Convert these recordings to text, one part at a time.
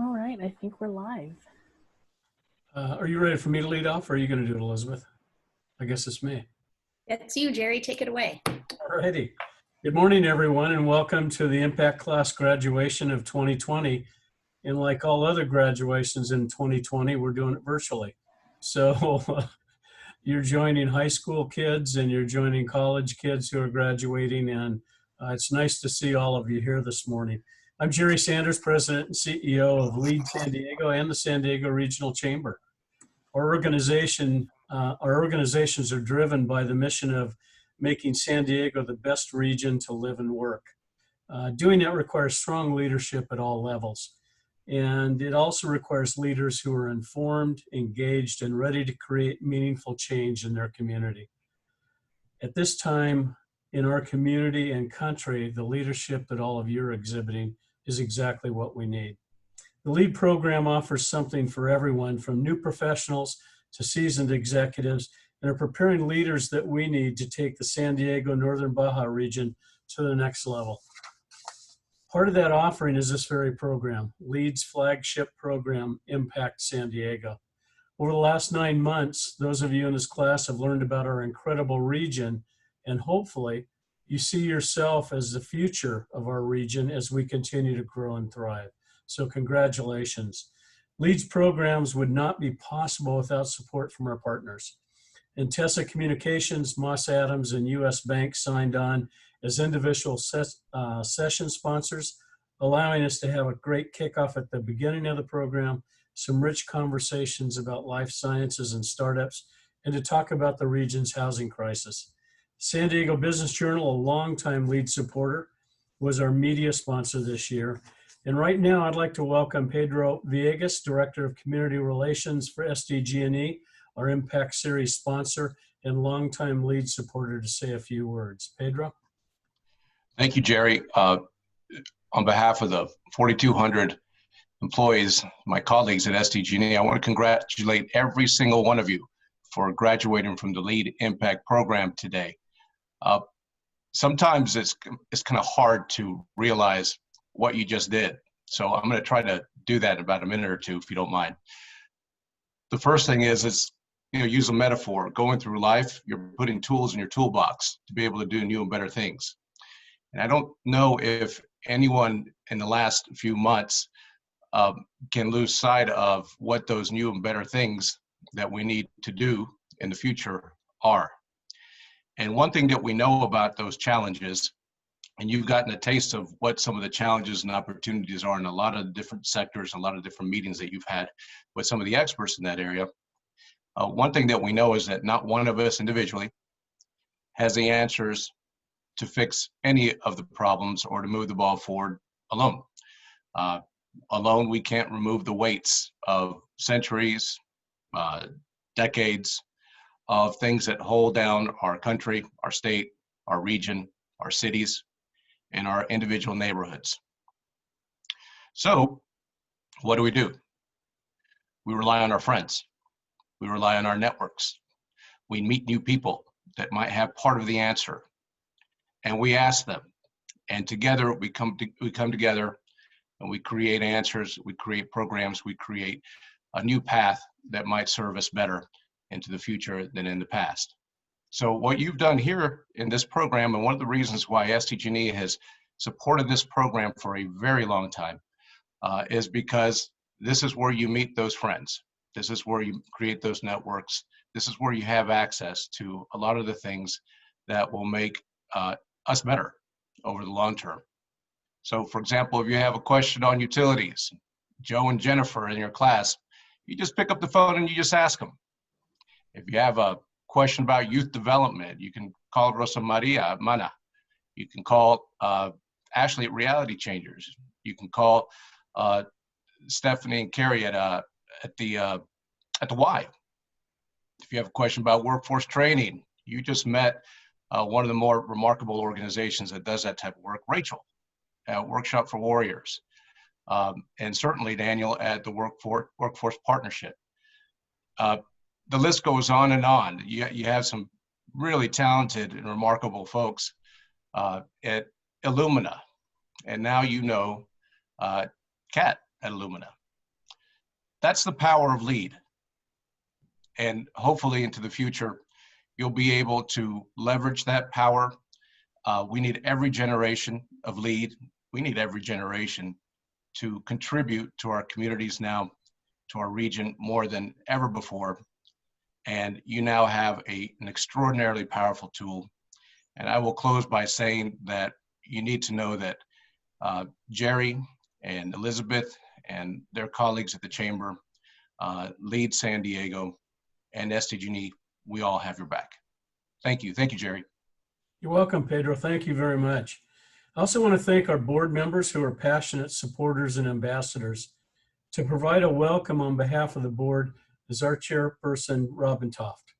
All right, I think we're live. Are you ready for me to lead off, or are you going to do it, Elizabeth? I guess it's me. That's you, Jerry. Take it away. All righty. Good morning, everyone, and welcome to the Impact Class graduation of 2020. And like all other graduations in 2020, we're doing it virtually. So you're joining high school kids and you're joining college kids who are graduating, and it's nice to see all of you here this morning. I'm Jerry Sanders, President and CEO of LEAD San Diego and the San Diego Regional Chamber. Our organizations are driven by the mission of making San Diego the best region to live and work. Doing that requires strong leadership at all levels. And it also requires leaders who are informed, engaged, and ready to create meaningful change in their community. At this time in our community and country, the leadership that all of you are exhibiting is exactly what we need. The LEAD program offers something for everyone, from new professionals to seasoned executives, and are preparing leaders that we need to take the San Diego Northern Baja region to the next level. Part of that offering is this very program, LEAD's flagship program, Impact San Diego. Over the last 9 months, those of you in this class have learned about our incredible region, and hopefully you see yourself as the future of our region as we continue to grow and thrive. So congratulations. LEAD's programs would not be possible without support from our partners. Intesa Communications, Moss Adams, and US Bank signed on as individual session sponsors, allowing us to have a great kickoff at the beginning of the program, some rich conversations about life sciences and startups, and to talk about the region's housing crisis. San Diego Business Journal, a longtime LEAD supporter, was our media sponsor this year. And right now, I'd like to welcome Pedro Villegas, Director of Community Relations for SDG&E, our Impact Series sponsor and longtime LEAD supporter, to say a few words. Pedro? Thank you, Jerry. On behalf of the 4,200 employees, my colleagues at SDG&E, I want to congratulate every single one of you for graduating from the LEAD Impact program today. Sometimes it's kind of hard to realize what you just did. So I'm going to try to do that in about a minute or two, if you don't mind. The first thing is use a metaphor. Going through life, you're putting tools in your toolbox to be able to do new and better things. And I don't know if anyone in the last few months can lose sight of what those new and better things that we need to do in the future are. And one thing that we know about those challenges, and you've gotten a taste of what some of the challenges and opportunities are in a lot of different sectors, a lot of different meetings that you've had with some of the experts in that area. One thing that we know is that not one of us individually has the answers to fix any of the problems or to move the ball forward alone. Alone, we can't remove the weights of centuries, decades of things that hold down our country, our state, our region, our cities, and our individual neighborhoods. So what do? We rely on our friends. We rely on our networks. We meet new people that might have part of the answer, and we ask them. And together we come together and we create answers, we create programs, we create a new path that might serve us better into the future than in the past. So what you've done here in this program, and one of the reasons why SDG&E has supported this program for a very long time, is because this is where you meet those friends. This is where you create those networks. This is where you have access to a lot of the things that will make us better over the long term. So for example, if you have a question on utilities, Joe and Jennifer in your class, you just pick up the phone and you just ask them. If you have a question about youth development, you can call Rosa Maria Mana. You can call Ashley at Reality Changers. You can call Stephanie and Carrie at the Y. If you have a question about workforce training, you just met one of the more remarkable organizations that does that type of work, Rachel, at Workshop for Warriors, and certainly Daniel at the Workforce Partnership. The list goes on and on. You have some really talented and remarkable folks at Illumina, and now you know Kat at Illumina. That's the power of LEAD. And hopefully into the future, you'll be able to leverage that power. We need every generation of LEAD. We need every generation to contribute to our communities now, to our region more than ever before. And you now have an extraordinarily powerful tool. And I will close by saying that you need to know that Jerry and Elizabeth and their colleagues at the Chamber, LEAD San Diego, and SDG&E, we all have your back. Thank you. Thank you, Jerry. You're welcome, Pedro. Thank you very much. I also want to thank our board members who are passionate supporters and ambassadors. To provide a welcome on behalf of the board is our chairperson, Robin Toft.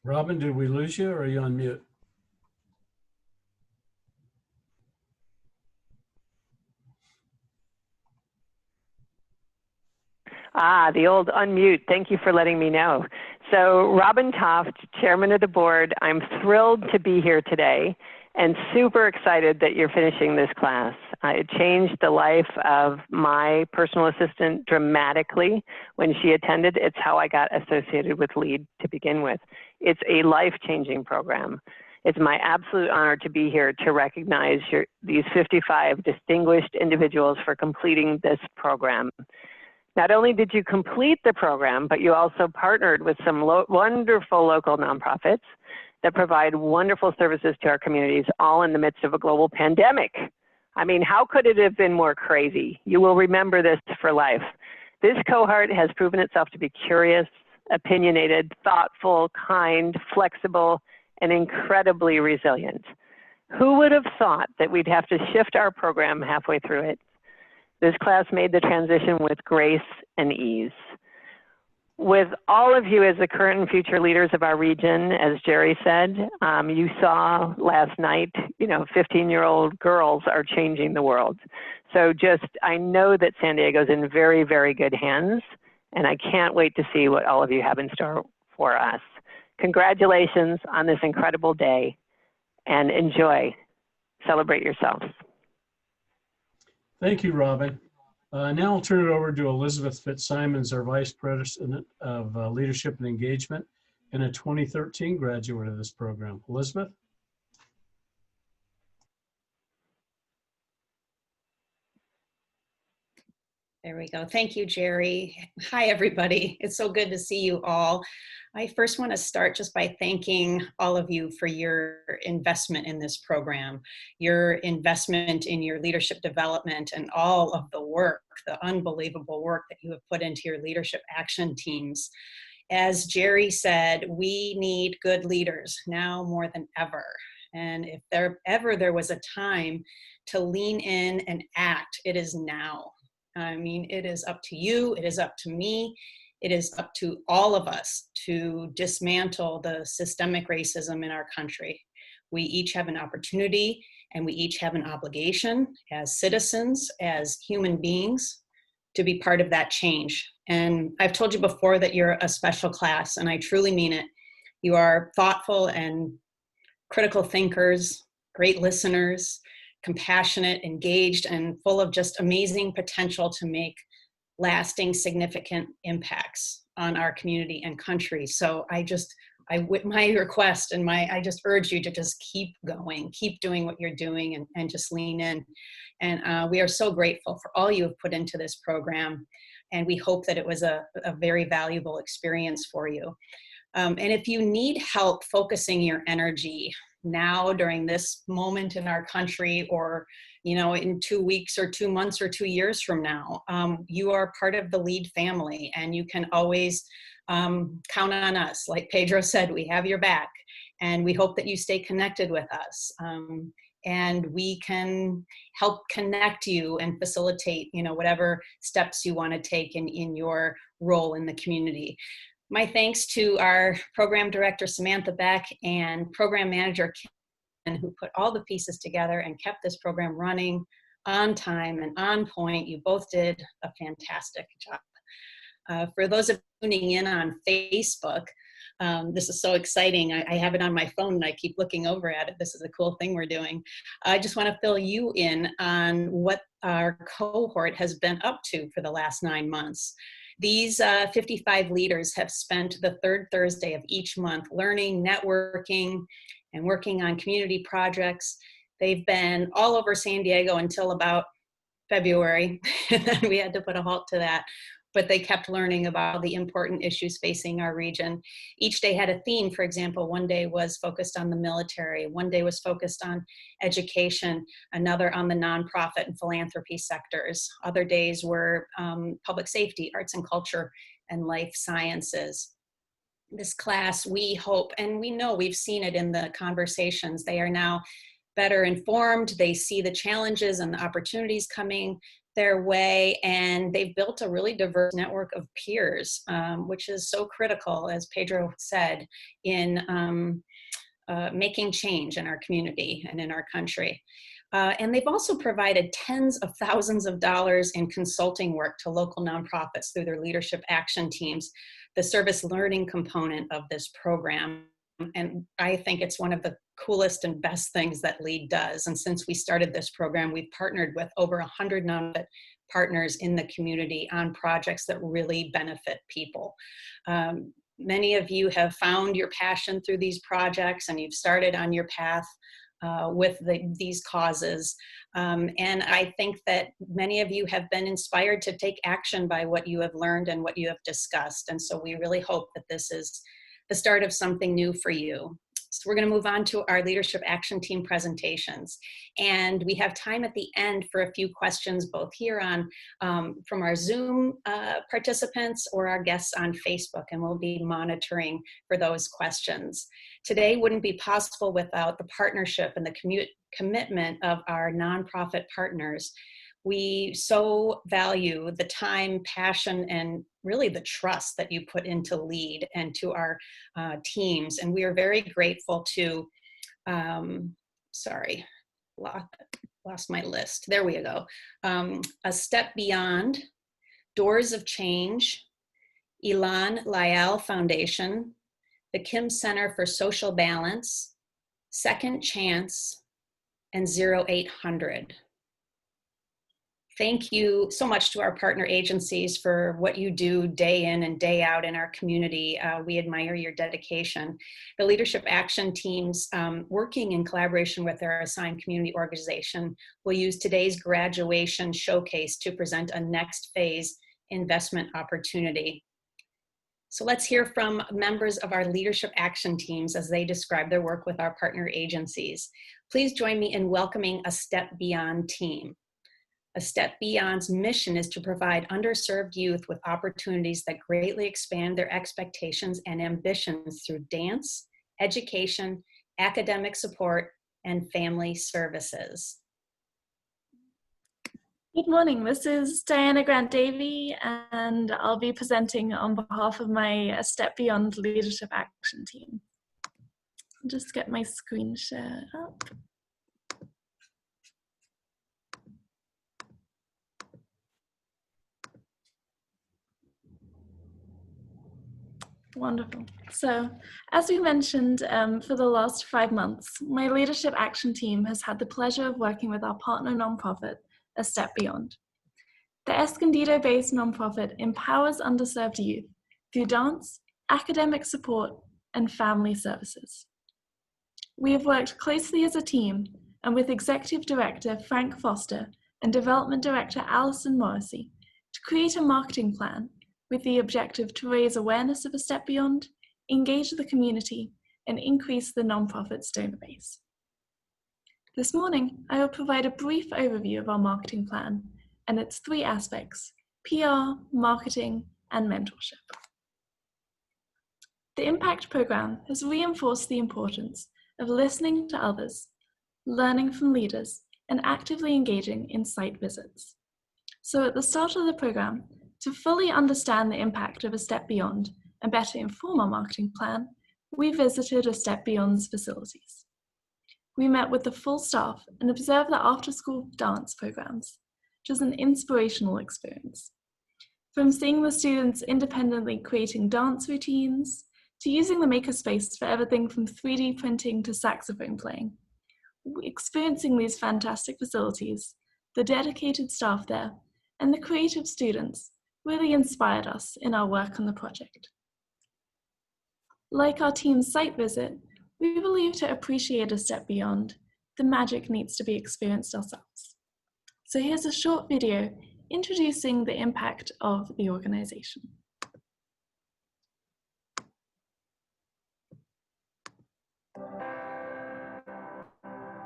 Robin, did we lose you or are you on mute? The old unmute. Thank you for letting me know. So Robin Toft, chairman of the board, I'm thrilled to be here today and super excited that you're finishing this class. It changed the life of my personal assistant dramatically when she attended. It's how I got associated with LEAD to begin with. It's a life-changing program. It's my absolute honor to be here to recognize these 55 distinguished individuals for completing this program. Not only did you complete the program, but you also partnered with some wonderful local nonprofits that provide wonderful services to our communities, all in the midst of a global pandemic. I mean, how could it have been more crazy? You will remember this for life. This cohort has proven itself to be curious, opinionated, thoughtful, kind, flexible, and incredibly resilient. Who would have thought that we'd have to shift our program halfway through it? This class made the transition with grace and ease. With all of you as the current and future leaders of our region, as Jerry said, you saw last night, 15-year-old girls are changing the world. So I know that San Diego's in very, very good hands, and I can't wait to see what all of you have in store for us. Congratulations on this incredible day, and enjoy. Celebrate yourselves. Thank you, Robin. Now I'll turn it over to Elizabeth Fitzsimons, our Vice President of Leadership and Engagement and a 2013 graduate of this program. Elizabeth? There we go. Thank you, Jerry. Hi, everybody. It's so good to see you all. I first want to start just by thanking all of you for your investment in this program, your investment in your leadership development and all of the work, the unbelievable work that you have put into your leadership action teams. As Jerry said, we need good leaders now more than ever. And if there was a time to lean in and act, it is now. I mean, it is up to you, it is up to me, it is up to all of us to dismantle the systemic racism in our country. We each have an opportunity and we each have an obligation as citizens, as human beings, to be part of that change. And I've told you before that you're a special class, and I truly mean it. You are thoughtful and critical thinkers, great listeners, compassionate, engaged, and full of just amazing potential to make lasting, significant impacts on our community and country. So my request and I just urge you to just keep going, keep doing what you're doing and just lean in. And we are so grateful for all you have put into this program. And we hope that it was a very valuable experience for you. And if you need help focusing your energy now during this moment in our country, or in 2 weeks or 2 months or 2 years from now, you are part of the LEAD family, and you can always count on us. Like Pedro said, we have your back, and we hope that you stay connected with us, and we can help connect you and facilitate whatever steps you want to take in your role in the community. My thanks to our program director, Samantha Beck, and program manager, Ken, who put all the pieces together and kept this program running on time and on point. You both did a fantastic job. For those of you tuning in on Facebook, this is so exciting. I have it on my phone and I keep looking over at it. This is a cool thing we're doing. I just want to fill you in on what our cohort has been up to for the last 9 months. These 55 leaders have spent the third Thursday of each month learning, networking, and working on community projects. They've been all over San Diego until about February, and then we had to put a halt to that. But they kept learning about the important issues facing our region. Each day had a theme. For example, one day was focused on the military, one day was focused on education, another on the nonprofit and philanthropy sectors. Other days were public safety, arts and culture, and life sciences. This class, we hope, and we know we've seen it in the conversations, they are now better informed, they see the challenges and the opportunities coming their way, and they've built a really diverse network of peers, which is so critical, as Pedro said, in making change in our community and in our country. And they've also provided tens of thousands of dollars in consulting work to local nonprofits through their leadership action teams, the service learning component of this program. And I think it's one of the coolest and best things that LEAD does. And since we started this program, we've partnered with over 100 nonprofit partners in the community on projects that really benefit people. Many of you have found your passion through these projects, and you've started on your path with these causes. And I think that many of you have been inspired to take action by what you have learned and what you have discussed. And so we really hope that this is the start of something new for you. So we're going to move on to our Leadership Action Team presentations. And we have time at the end for a few questions, both here on from our Zoom participants or our guests on Facebook, and we'll be monitoring for those questions. Today wouldn't be possible without the partnership and the commitment of our nonprofit partners. We so value the time, passion, and really the trust that you put into LEAD and to our teams. And we are very grateful to, sorry, lost my list. There we go. A Step Beyond, Doors of Change, Ilan Lyall Foundation, the Kim Center for Social Balance, Second Chance, and 0800. Thank you so much to our partner agencies for what you do day in and day out in our community. We admire your dedication. The Leadership Action Teams, working in collaboration with their assigned community organization, will use today's graduation showcase to present a next phase investment opportunity. So let's hear from members of our Leadership Action Teams as they describe their work with our partner agencies. Please join me in welcoming A Step Beyond team. A Step Beyond's mission is to provide underserved youth with opportunities that greatly expand their expectations and ambitions through dance, education, academic support, and family services. Good morning, this is Diana Grant-Davey, and I'll be presenting on behalf of my A Step Beyond Leadership Action Team. I'll just get my screen share up. Wonderful. So, as we mentioned, for the last 5 months, my Leadership Action Team has had the pleasure of working with our partner nonprofit, A Step Beyond. The Escondido-based nonprofit empowers underserved youth through dance, academic support, and family services. We have worked closely as a team and with Executive Director Frank Foster and Development Director Alison Morrissey to create a marketing plan with the objective to raise awareness of A Step Beyond, engage the community, and increase the nonprofit's donor base. This morning, I will provide a brief overview of our marketing plan and its 3 aspects: PR, marketing, and mentorship. The Impact Program has reinforced the importance of listening to others, learning from leaders, and actively engaging in site visits. So at the start of the program, to fully understand the impact of A Step Beyond and better inform our marketing plan, we visited A Step Beyond's facilities. We met with the full staff and observed the after-school dance programs, which was an inspirational experience. From seeing the students independently creating dance routines, to using the makerspace for everything from 3D printing to saxophone playing. Experiencing these fantastic facilities, the dedicated staff there, and the creative students really inspired us in our work on the project. Like our team's site visit, we believe to appreciate a step beyond, the magic needs to be experienced ourselves. So here's a short video introducing the impact of the organization.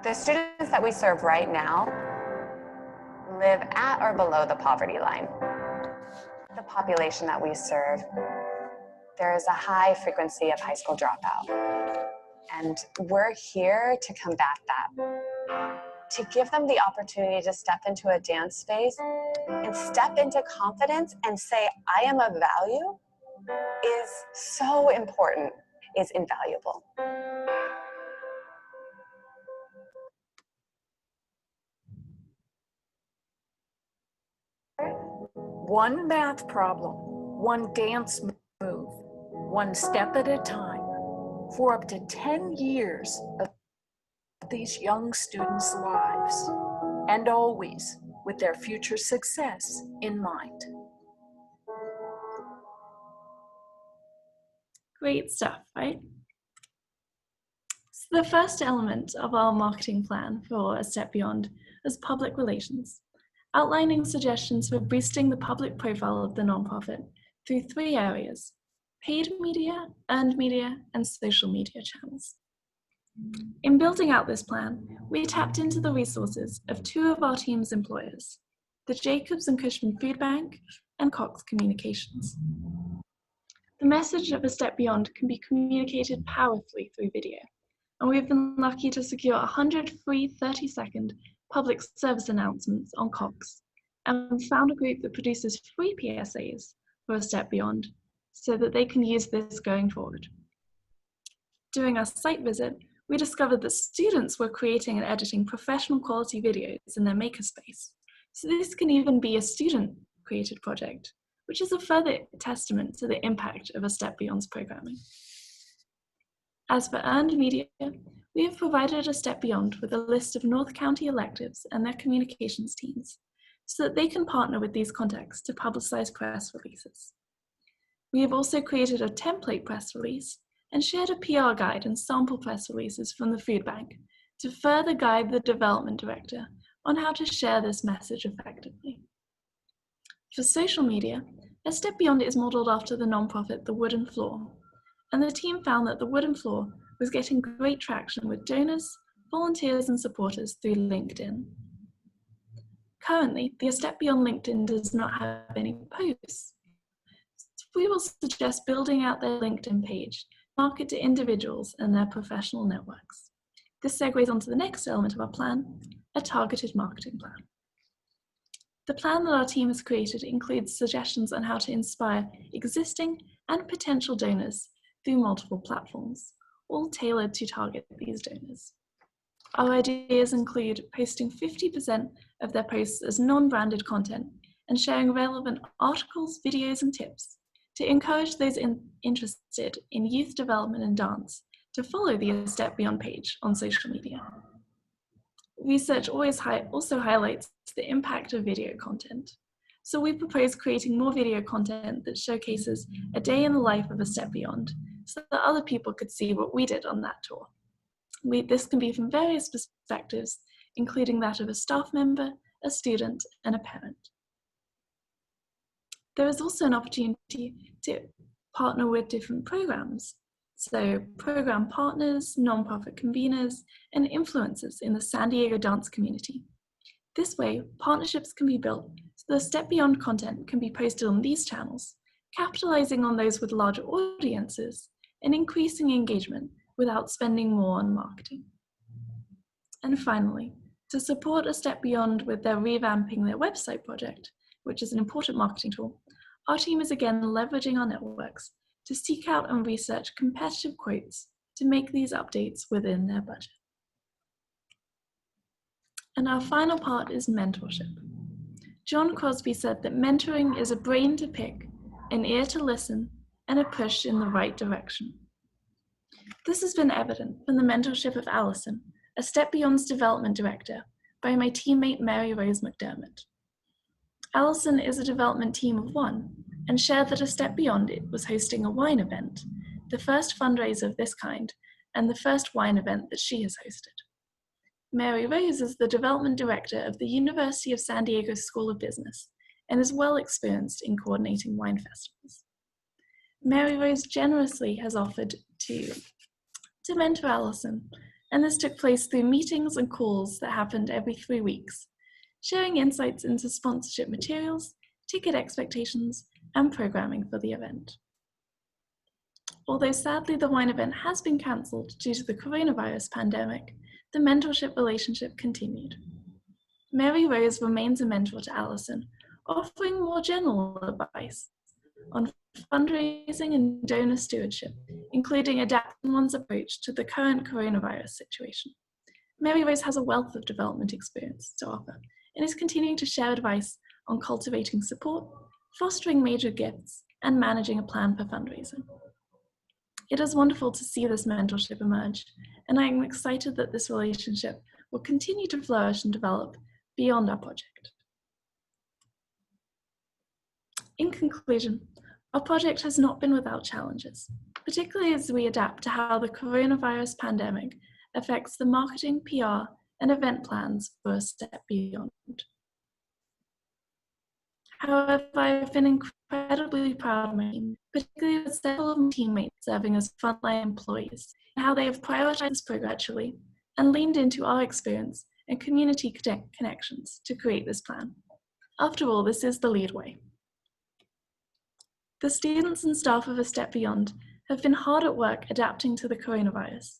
The students that we serve right now live at or below the poverty line. The population that we serve, there is a high frequency of high school dropout. And we're here to combat that, to give them the opportunity to step into a dance space and step into confidence and say, I am of value, is so important, is invaluable. One math problem, one dance move, one step at a time, for up to 10 years of these young students' lives, and always with their future success in mind. Great stuff, right? So the first element of our marketing plan for A Step Beyond is public relations, outlining suggestions for boosting the public profile of the nonprofit through 3 areas: paid media, earned media, and social media channels. In building out this plan, we tapped into the resources of 2 of our team's employers, the Jacobs and Cushman Food Bank and Cox Communications. The message of A Step Beyond can be communicated powerfully through video, and we've been lucky to secure 100 free 30-second public service announcements on Cox, and found a group that produces free PSAs for A Step Beyond so that they can use this going forward. During our site visit, we discovered that students were creating and editing professional quality videos in their makerspace. So this can even be a student-created project, which is a further testament to the impact of A Step Beyond's programming. As for earned media, we have provided A Step Beyond with a list of North County electives and their communications teams so that they can partner with these contacts to publicize press releases. We have also created a template press release and shared a PR guide and sample press releases from the food bank to further guide the development director on how to share this message effectively. For social media, A Step Beyond is modeled after the nonprofit The Wooden Floor, and the team found that The Wooden Floor was getting great traction with donors, volunteers, and supporters through LinkedIn. Currently, the A Step Beyond LinkedIn does not have any posts. So we will suggest building out their LinkedIn page, market to individuals and their professional networks. This segues onto the next element of our plan, a targeted marketing plan. The plan that our team has created includes suggestions on how to inspire existing and potential donors through multiple platforms, all tailored to target these donors. Our ideas include posting 50% of their posts as non-branded content and sharing relevant articles, videos, and tips to encourage those interested in youth development and dance to follow the A Step Beyond page on social media. Research also highlights the impact of video content. So we propose creating more video content that showcases a day in the life of A Step Beyond so that other people could see what we did on that tour. This can be from various perspectives, including that of a staff member, a student, and a parent. There is also an opportunity to partner with different programs. So program partners, nonprofit conveners, and influencers in the San Diego dance community. This way, partnerships can be built so the Step Beyond content can be posted on these channels, capitalizing on those with larger audiences and increasing engagement without spending more on marketing. And finally, to support A Step Beyond with their revamping their website project, which is an important marketing tool, our team is again leveraging our networks to seek out and research competitive quotes to make these updates within their budget. And our final part is mentorship. John Crosby said that mentoring is a brain to pick, an ear to listen, and a push in the right direction. This has been evident from the mentorship of Alison, a Step Beyond's development director, by my teammate Mary Rose McDermott. Alison is a development team of one and shared that a Step Beyond was hosting a wine event, the first fundraiser of this kind, and the first wine event that she has hosted. Mary Rose is the development director of the University of San Diego School of Business and is well experienced in coordinating wine festivals. Mary Rose generously has offered to mentor Alison, and this took place through meetings and calls that happened every 3 weeks, sharing insights into sponsorship materials, ticket expectations, and programming for the event. Although sadly the wine event has been cancelled due to the coronavirus pandemic, the mentorship relationship continued. Mary Rose remains a mentor to Alison, offering more general advice on fundraising and donor stewardship, including adapting one's approach to the current coronavirus situation. Mary Rose has a wealth of development experience to offer and is continuing to share advice on cultivating support, fostering major gifts, and managing a plan for fundraising. It is wonderful to see this mentorship emerge, and I am excited that this relationship will continue to flourish and develop beyond our project. In conclusion, our project has not been without challenges, particularly as we adapt to how the coronavirus pandemic affects the marketing, PR, and event plans for a Step Beyond. However, I've been incredibly proud of my team, particularly with several of my teammates serving as frontline employees, and how they have prioritized this program virtually and leaned into our experience and community connections to create this plan. After all, this is the lead way. The students and staff of A Step Beyond have been hard at work adapting to the coronavirus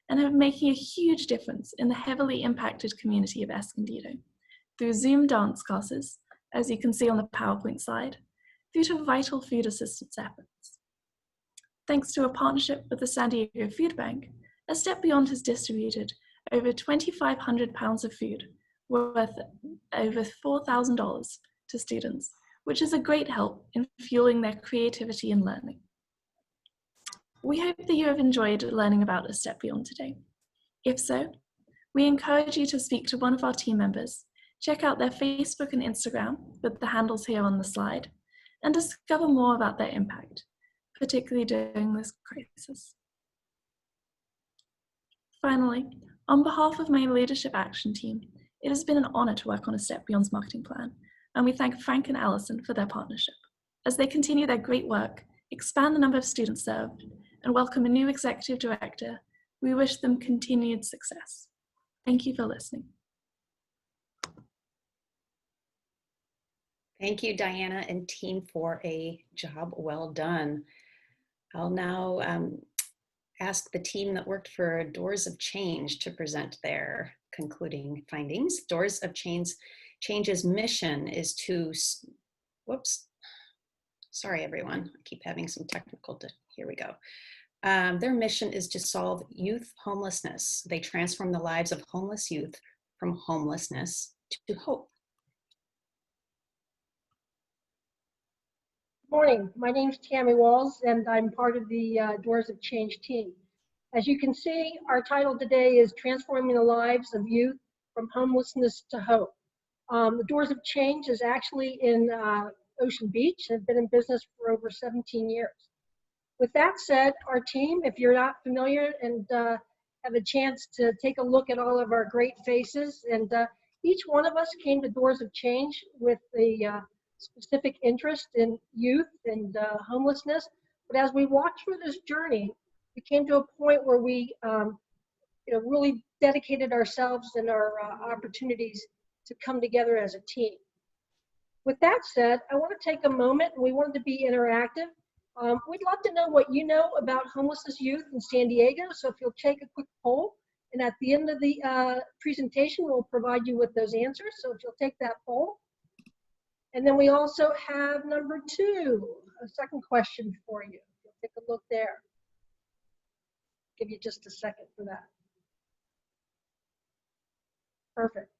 and have making a huge difference in the heavily impacted community of Escondido through Zoom dance classes, as you can see on the PowerPoint slide, through to vital food assistance efforts. Thanks to a partnership with the San Diego Food Bank, A Step Beyond has distributed over 2,500 pounds of food worth over $4,000 to students, which is a great help in fueling their creativity and learning. We hope that you have enjoyed learning about A Step Beyond today. If so, we encourage you to speak to one of our team members, check out their Facebook and Instagram with the handles here on the slide, and discover more about their impact, particularly during this crisis. Finally, on behalf of my Leadership Action team, it has been an honor to work on A Step Beyond's marketing plan, and we thank Frank and Alison for their partnership. As they continue their great work, expand the number of students served, and welcome a new executive director, we wish them continued success. Thank you for listening. Thank you, Diana and team, for a job well done. I'll now ask the team that worked for Doors of Change to present their concluding findings. Doors of Change's mission is to, sorry everyone, I keep having some technical, here we go. Their mission is to solve youth homelessness. They transform the lives of homeless youth from homelessness to hope. Morning, my name is Tammy Walls and I'm part of the Doors of Change team. As you can see, our title today is Transforming the Lives of Youth from Homelessness to Hope. The Doors of Change is actually in Ocean Beach and have been in business for over 17 years. With that said, our team, if you're not familiar and have a chance to take a look at all of our great faces, and each one of us came to Doors of Change with a specific interest in youth and homelessness. But as we walked through this journey, we came to a point where we really dedicated ourselves and our opportunities to come together as a team. With that said, I want to take a moment, and we wanted to be interactive. We'd love to know what you know about homelessness youth in San Diego, so if you'll take a quick poll, and at the end of the presentation, we'll provide you with those answers, so if you'll take that poll. And then we also have number 2, a second question for you. You'll take a look there. Give you just a second for that. Perfect.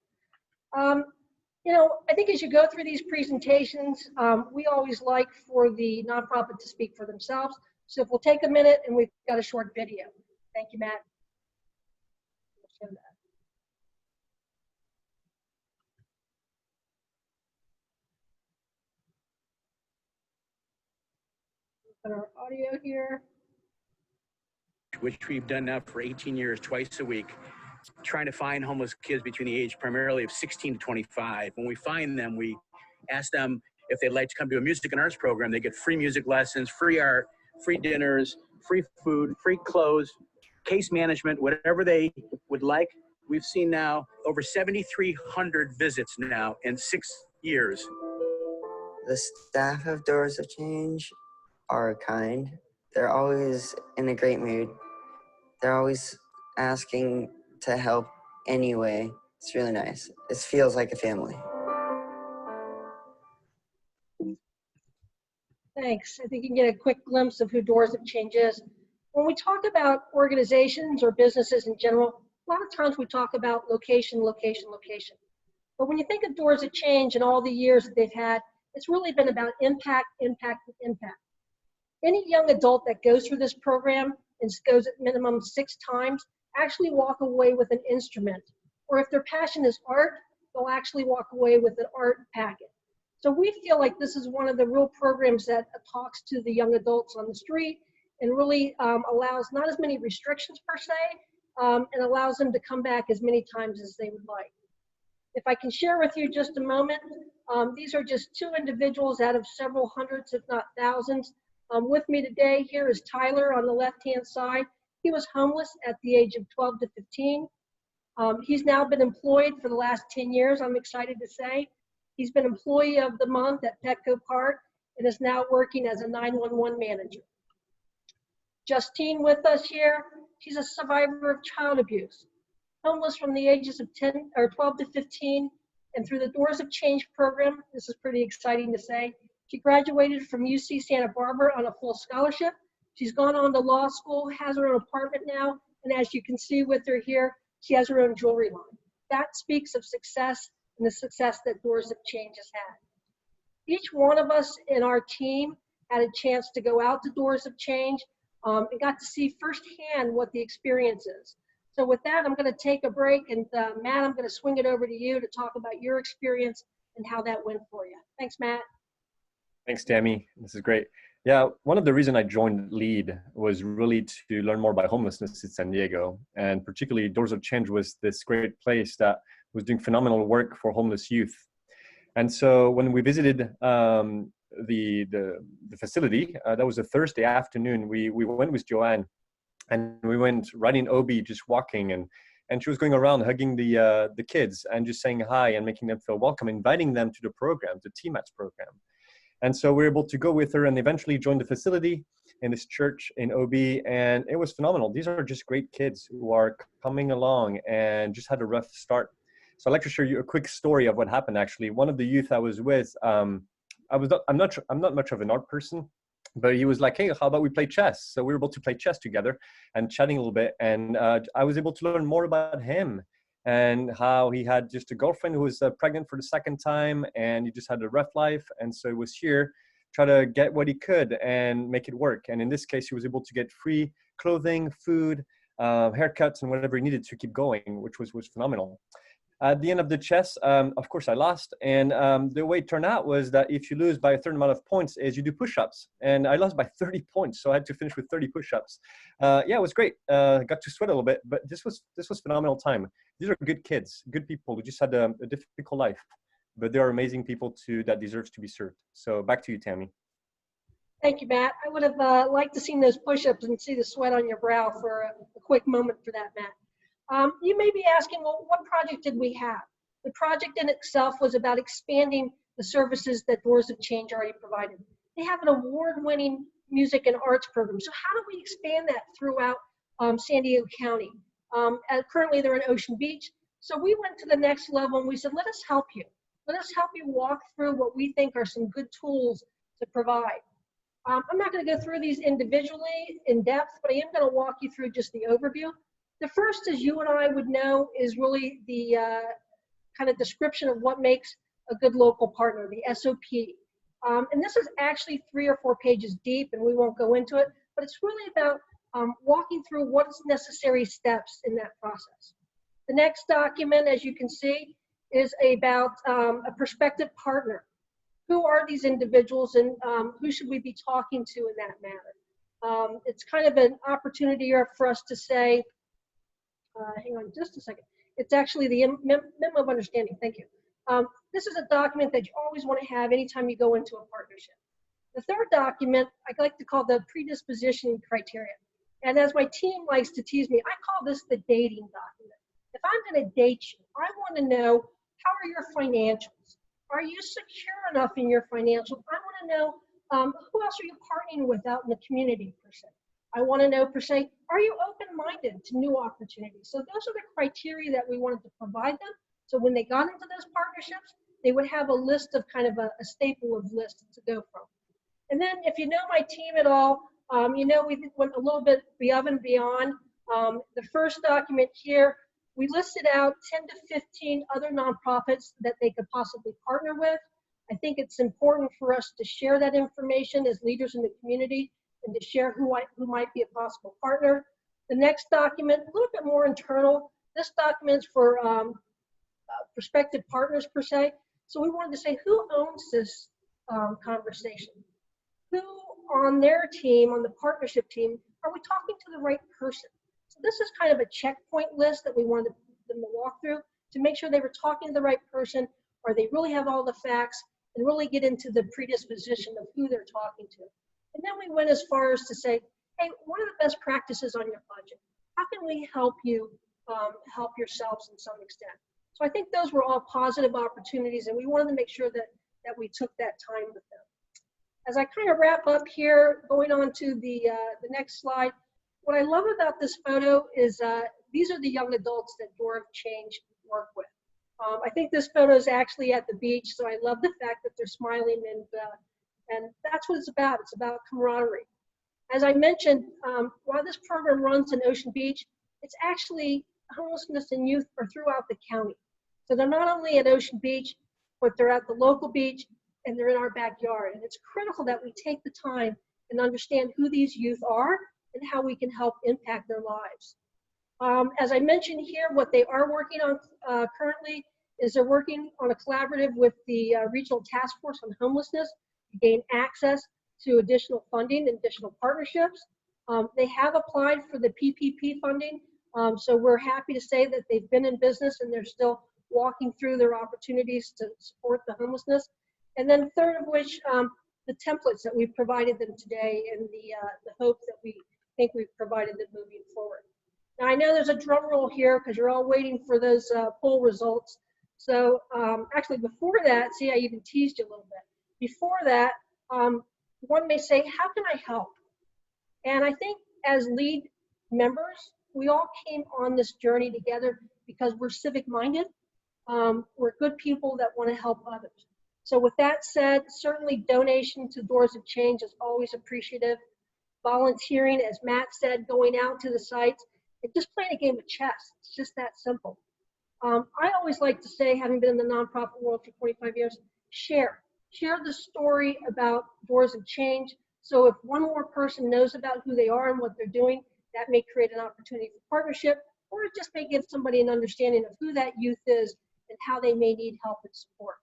You know, I think as you go through these presentations, we always like for the nonprofit to speak for themselves. So if we'll take a minute, and we've got a short video. Thank you, Matt. Put our audio here. Which we've done now for 18 years, twice a week, trying to find homeless kids between the age primarily of 16 to 25. When we find them, we ask them if they'd like to come to a music and arts program. They get free music lessons, free art, free dinners, free food, free clothes, case management, whatever they would like. We've seen now over 7,300 visits now in 6 years. The staff of Doors of Change are kind. They're always in a great mood. They're always asking to help anyway. It's really nice. It feels like a family. Thanks. I think you can get a quick glimpse of who Doors of Change is. When we talk about organizations or businesses in general, a lot of times we talk about location, location, location. But when you think of Doors of Change and all the years that they've had, it's really been about impact, impact, and impact. Any young adult that goes through this program and goes at minimum 6 times actually walk away with an instrument. Or if their passion is art, they'll actually walk away with an art packet. So we feel like this is one of the real programs that talks to the young adults on the street and really allows not as many restrictions per se, and allows them to come back as many times as they would like. If I can share with you just a moment, these are just 2 individuals out of several hundreds, if not thousands. With me today here is Tyler on the left-hand side. He was homeless at the age of 12 to 15. He's now been employed for the last 10 years, I'm excited to say. He's been Employee of the Month at Petco Park and is now working as a 911 manager. Justine with us here, she's a survivor of child abuse. Homeless from the ages of 12 to 15, and through the Doors of Change program, this is pretty exciting to say, she graduated from UC Santa Barbara on a full scholarship. She's gone on to law school, has her own apartment now, and as you can see with her here, she has her own jewelry line. That speaks of success and the success that Doors of Change has had. Each one of us in our team had a chance to go out to Doors of Change and got to see firsthand what the experience is. So with that, I'm going to take a break, and Matt, I'm going to swing it over to you to talk about your experience and how that went for you. Thanks, Matt. Thanks, Tammy. This is great. Yeah, one of the reasons I joined LEAD was really to learn more about homelessness in San Diego, and particularly Doors of Change was this great place that was doing phenomenal work for homeless youth. And so when we visited the facility, that was a Thursday afternoon, we went with Joanne, and we went right in OB, just walking, and she was going around hugging the kids and just saying hi and making them feel welcome, inviting them to the program, the TMATS program. And so we were able to go with her and eventually join the facility in this church in OB, and it was phenomenal. These are just great kids who are coming along and just had a rough start. So I'd like to share you a quick story of what happened. Actually, one of the youth I was with, I'm not much of an art person, but he was like, hey, how about we play chess? So we were able to play chess together and chatting a little bit, and I was able to learn more about him and how he had just a girlfriend who was pregnant for the 2nd time, and he just had a rough life, and so he was here try to get what he could and make it work. And in this case, he was able to get free clothing, food, haircuts, and whatever he needed to keep going, which was phenomenal. At the end of the chess, of course, I lost. And the way it turned out was that if you lose by a certain amount of points is you do push-ups. And I lost by 30 points, so I had to finish with 30 push-ups. Yeah, it was great. Got to sweat a little bit, but this was phenomenal time. These are good kids, good people who just had a difficult life. But they are amazing people too that deserves to be served. So back to you, Tammy. Thank you, Matt. I would have liked to see those push-ups and see the sweat on your brow for a quick moment for that, Matt. You may be asking, well, what project did we have? The project in itself was about expanding the services that Doors of Change already provided. They have an award-winning music and arts program. So how do we expand that throughout San Diego County? Currently, they're in Ocean Beach. So we went to the next level and we said, let us help you. Let us help you walk through what we think are some good tools to provide. I'm not going to go through these individually in depth, but I am going to walk you through just the overview. The first, as you and I would know, is really the kind of description of what makes a good local partner, the SOP. And this is actually 3 or 4 pages deep, and we won't go into it, but it's really about walking through what's necessary steps in that process. The next document, as you can see, is about a prospective partner. Who are these individuals, and who should we be talking to in that matter? It's kind of an opportunity here for us to say, hang on just a second. It's actually the memo of understanding. Thank you. This is a document that you always want to have anytime you go into a partnership. The third document I like to call the predisposition criteria. And as my team likes to tease me, I call this the dating document. If I'm going to date you, I want to know, how are your financials? Are you secure enough in your financials? I want to know, who else are you partnering with out in the community, per se? I want to know, per se, are you open-minded to new opportunities? So those are the criteria that we wanted to provide them. So when they got into those partnerships, they would have a list of kind of a staple of lists to go from. And then if you know my team at all, you know we went a little bit above and beyond. The first document here, we listed out 10 to 15 other nonprofits that they could possibly partner with. I think it's important for us to share that information as leaders in the community and to share who might be a possible partner. The next document, a little bit more internal. This document's for prospective partners, per se. So we wanted to say, who owns this conversation? Who on their team, on the partnership team, are we talking to the right person? So this is kind of a checkpoint list that we wanted them to walk through to make sure they were talking to the right person, or they really have all the facts, and really get into the predisposition of who they're talking to. And then we went as far as to say, hey, what are the best practices on your budget? How can we help you help yourselves in some extent? So I think those were all positive opportunities, and we wanted to make sure that we took that time with them. As I kind of wrap up here, going on to the next slide, what I love about this photo is these are the young adults that Door of Change work with. I think this photo is actually at the beach, so I love the fact that they're smiling, and that's what it's about. It's about camaraderie. As I mentioned, while this program runs in Ocean Beach, it's actually homelessness and youth are throughout the county. So they're not only at Ocean Beach, but they're at the local beach, and they're in our backyard. And it's critical that we take the time and understand who these youth are and how we can help impact their lives. As I mentioned here, what they are working on currently is they're working on a collaborative with the Regional Task Force on Homelessness to gain access to additional funding and additional partnerships. They have applied for the PPP funding, so we're happy to say that they've been in business and they're still walking through their opportunities to support the homelessness. And then third of which, the templates that we've provided them today, and the hope that we think we've provided them moving forward. Now I know there's a drum roll here because you're all waiting for those poll results. So actually before that, see, I even teased you a little bit. Before that, one may say, how can I help? And I think as lead members, we all came on this journey together because we're civic minded. We're good people that want to help others. So with that said, certainly donation to Doors of Change is always appreciative. Volunteering, as Matt said, going out to the sites, and just playing a game of chess. It's just that simple. I always like to say, having been in the nonprofit world for 25 years, share the story about Doors of Change. So if one more person knows about who they are and what they're doing, that may create an opportunity for partnership, or it just may give somebody an understanding of who that youth is and how they may need help and support.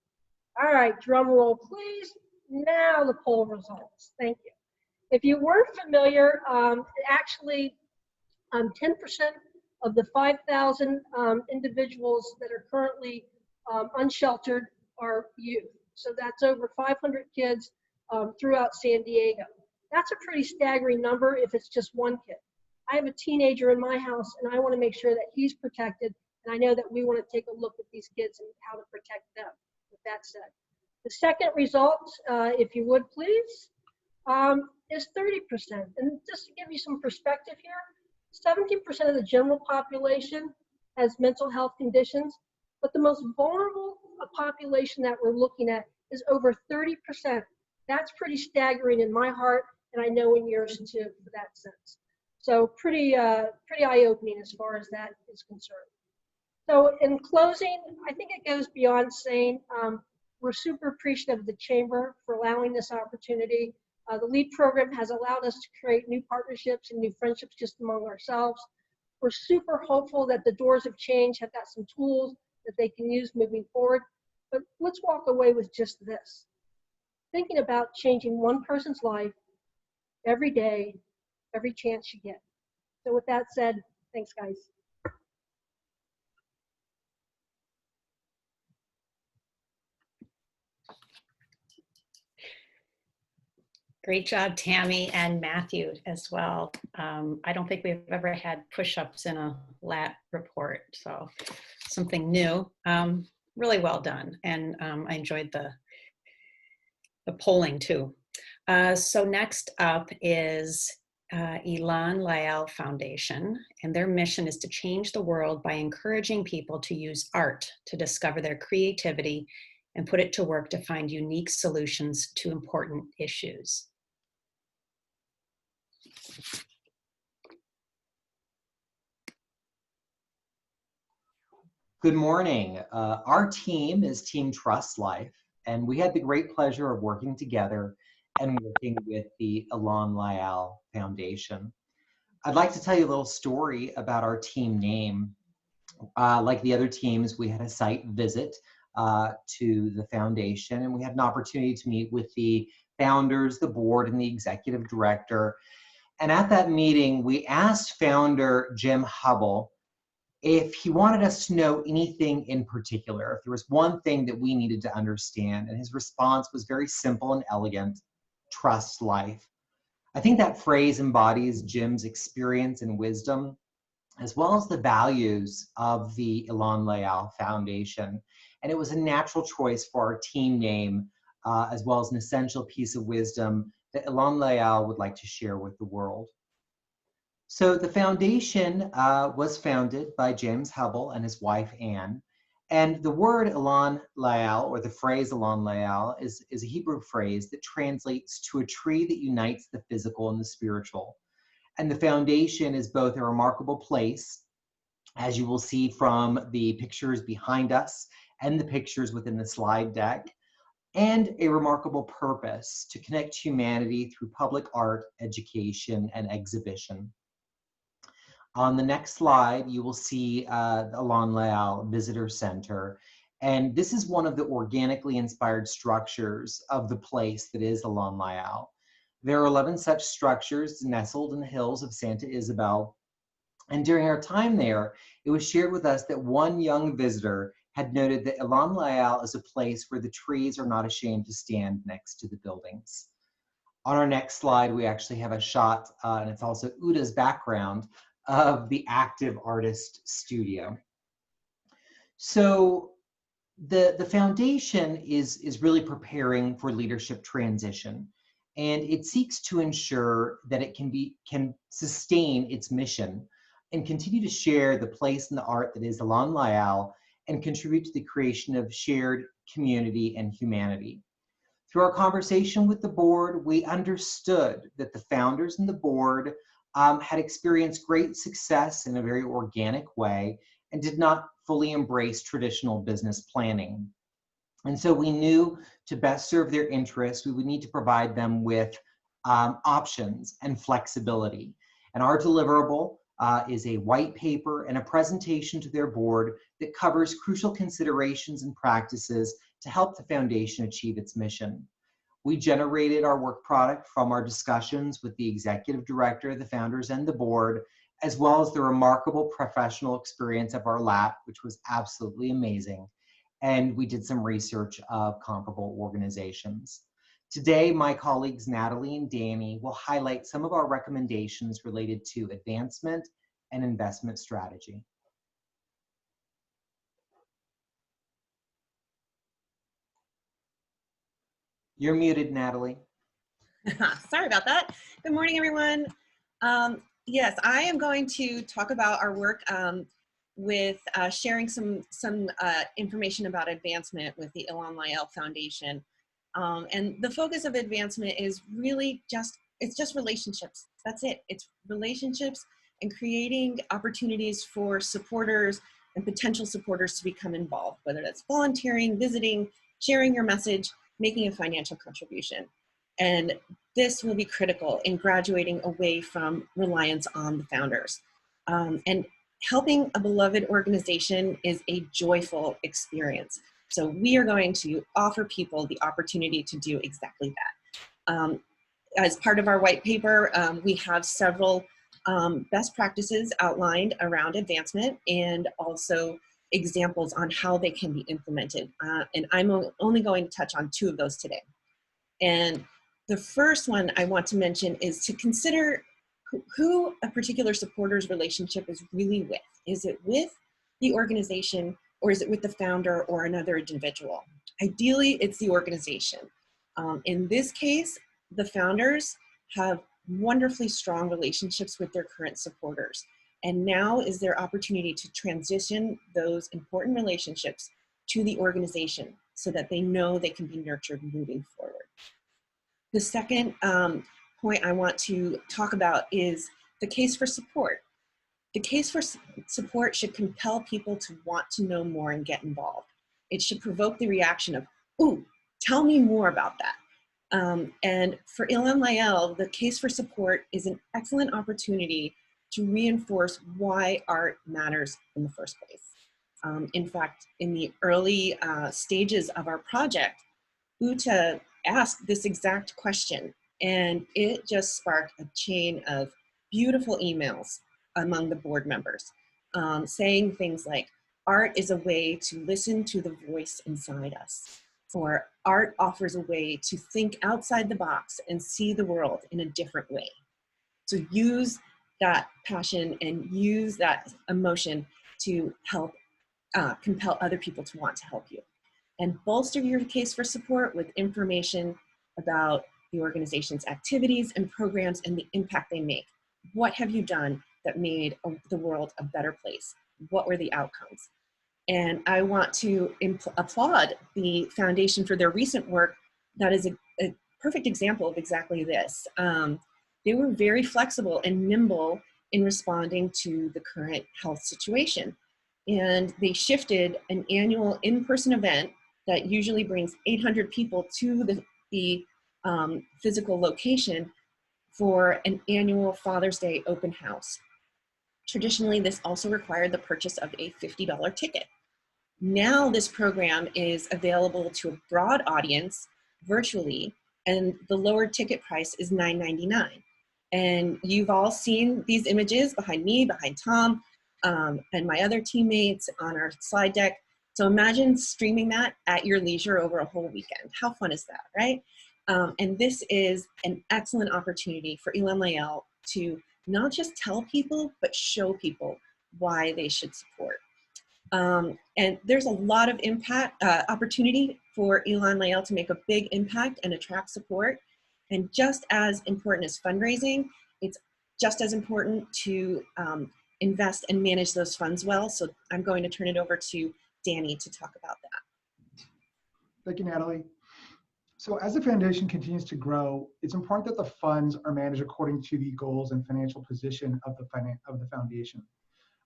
All right, drum roll, please. Now the poll results. Thank you. If you weren't familiar, actually 10% of the 5,000 individuals that are currently unsheltered are youth. So that's over 500 kids throughout San Diego. That's a pretty staggering number if it's just one kid. I have a teenager in my house, and I want to make sure that he's protected, and I know that we want to take a look at these kids and how to protect them. With that said, the second result, if you would please, is 30%. And just to give you some perspective here, 17% of the general population has mental health conditions, but the most vulnerable population that we're looking at is over 30%. That's pretty staggering in my heart, and I know in yours too, for that sense. So pretty eye-opening as far as that is concerned. So in closing, I think it goes beyond saying We're super appreciative of the Chamber for allowing this opportunity. The LEAD program has allowed us to create new partnerships and new friendships just among ourselves. We're super hopeful that the Doors of Change have got some tools that they can use moving forward. But let's walk away with just this. Thinking about changing one person's life every day, every chance you get. So with that said, thanks guys. Great job, Tammy and Matthew as well. I don't think we've ever had push-ups in a LAT report, so something new. Really well done, and I enjoyed the polling too. So next up is Elan Lyell Foundation, and their mission is to change the world by encouraging people to use art to discover their creativity and put it to work to find unique solutions to important issues. Good morning. Our team is Team Trust Life, and we had the great pleasure of working together and working with the Elan Lyell Foundation. I'd like to tell you a little story about our team name. Like the other teams, we had a site visit to the foundation, and we had an opportunity to meet with the founders, the board, and the executive director. And at that meeting, we asked founder Jim Hubble if he wanted us to know anything in particular, if there was one thing that we needed to understand. And his response was very simple and elegant: trust life. I think that phrase embodies Jim's experience and wisdom, as well as the values of the Elan Lyell Foundation. And it was a natural choice for our team name, as well as an essential piece of wisdom that Elan Lyell would like to share with the world. So the foundation was founded by James Hubble and his wife, Anne. And the word Elan Lyell, or the phrase Elan Lyell, is a Hebrew phrase that translates to a tree that unites the physical and the spiritual. And the foundation is both a remarkable place, as you will see from the pictures behind us and the pictures within the slide deck, and a remarkable purpose to connect humanity through public art, education, and exhibition. On the next slide, you will see the Elan Lyell Visitor Center. And this is one of the organically inspired structures of the place that is Elan Lyell. There are 11 such structures nestled in the hills of Santa Isabel. And during our time there, it was shared with us that one young visitor had noted that Elan Lyell is a place where the trees are not ashamed to stand next to the buildings. On our next slide, we actually have a shot, and it's also Uda's background, of the active artist studio. So the foundation is really preparing for leadership transition, and it seeks to ensure that it can sustain its mission and continue to share the place in the art that is Elan Lyell and contribute to the creation of shared community and humanity. Through our conversation with the board, we understood that the founders and the board had experienced great success in a very organic way and did not fully embrace traditional business planning. And so we knew to best serve their interests, we would need to provide them with options and flexibility. And our deliverable is a white paper and a presentation to their board that covers crucial considerations and practices to help the foundation achieve its mission. We generated our work product from our discussions with the executive director, the founders, and the board, as well as the remarkable professional experience of our LAT, which was absolutely amazing. And we did some research of comparable organizations. Today, my colleagues Natalie and Danny will highlight some of our recommendations related to advancement and investment strategy. You're muted, Natalie. Sorry about that. Good morning, everyone. Yes, I am going to talk about our work with sharing some information about advancement with the Elan Lyell Foundation. And the focus of advancement is really it's just relationships. That's it. It's relationships and creating opportunities for supporters and potential supporters to become involved, whether that's volunteering, visiting, sharing your message, making a financial contribution. And this will be critical in graduating away from reliance on the founders. And helping a beloved organization is a joyful experience. So we are going to offer people the opportunity to do exactly that. As part of our white paper, we have several best practices outlined around advancement and also examples on how they can be implemented. And I'm only going to touch on 2 of those today. And the first one I want to mention is to consider who a particular supporter's relationship is really with. Is it with the organization, or is it with the founder or another individual? Ideally, it's the organization. In this case, the founders have wonderfully strong relationships with their current supporters. And now is their opportunity to transition those important relationships to the organization so that they know they can be nurtured moving forward. The second point I want to talk about is the case for support. The case for support should compel people to want to know more and get involved. It should provoke the reaction of, ooh, tell me more about that. And for Ilan Layel, the case for support is an excellent opportunity to reinforce why art matters in the first place. In fact, in the early stages of our project, Uta asked this exact question, and it just sparked a chain of beautiful emails among the board members, saying things like, art is a way to listen to the voice inside us, or art offers a way to think outside the box and see the world in a different way. So use that passion and use that emotion to help compel other people to want to help you. And bolster your case for support with information about the organization's activities and programs and the impact they make. What have you done that made the world a better place? What were the outcomes? And I want to applaud the foundation for their recent work. That is a perfect example of exactly this. They were very flexible and nimble in responding to the current health situation. And they shifted an annual in-person event that usually brings 800 people to the physical location for an annual Father's Day open house. Traditionally, this also required the purchase of a $50 ticket. Now this program is available to a broad audience virtually, and the lowered ticket price is $9.99. And you've all seen these images behind me, behind Tom, and my other teammates on our slide deck. So imagine streaming that at your leisure over a whole weekend. How fun is that, right? And this is an excellent opportunity for Ilan Layel to not just tell people, but show people why they should support. And there's a lot of opportunity for Ilan Layel to make a big impact and attract support. And just as important as fundraising, it's just as important to invest and manage those funds well. So I'm going to turn it over to Danny to talk about that. Thank you, Natalie. So as the foundation continues to grow, it's important that the funds are managed according to the goals and financial position of the foundation.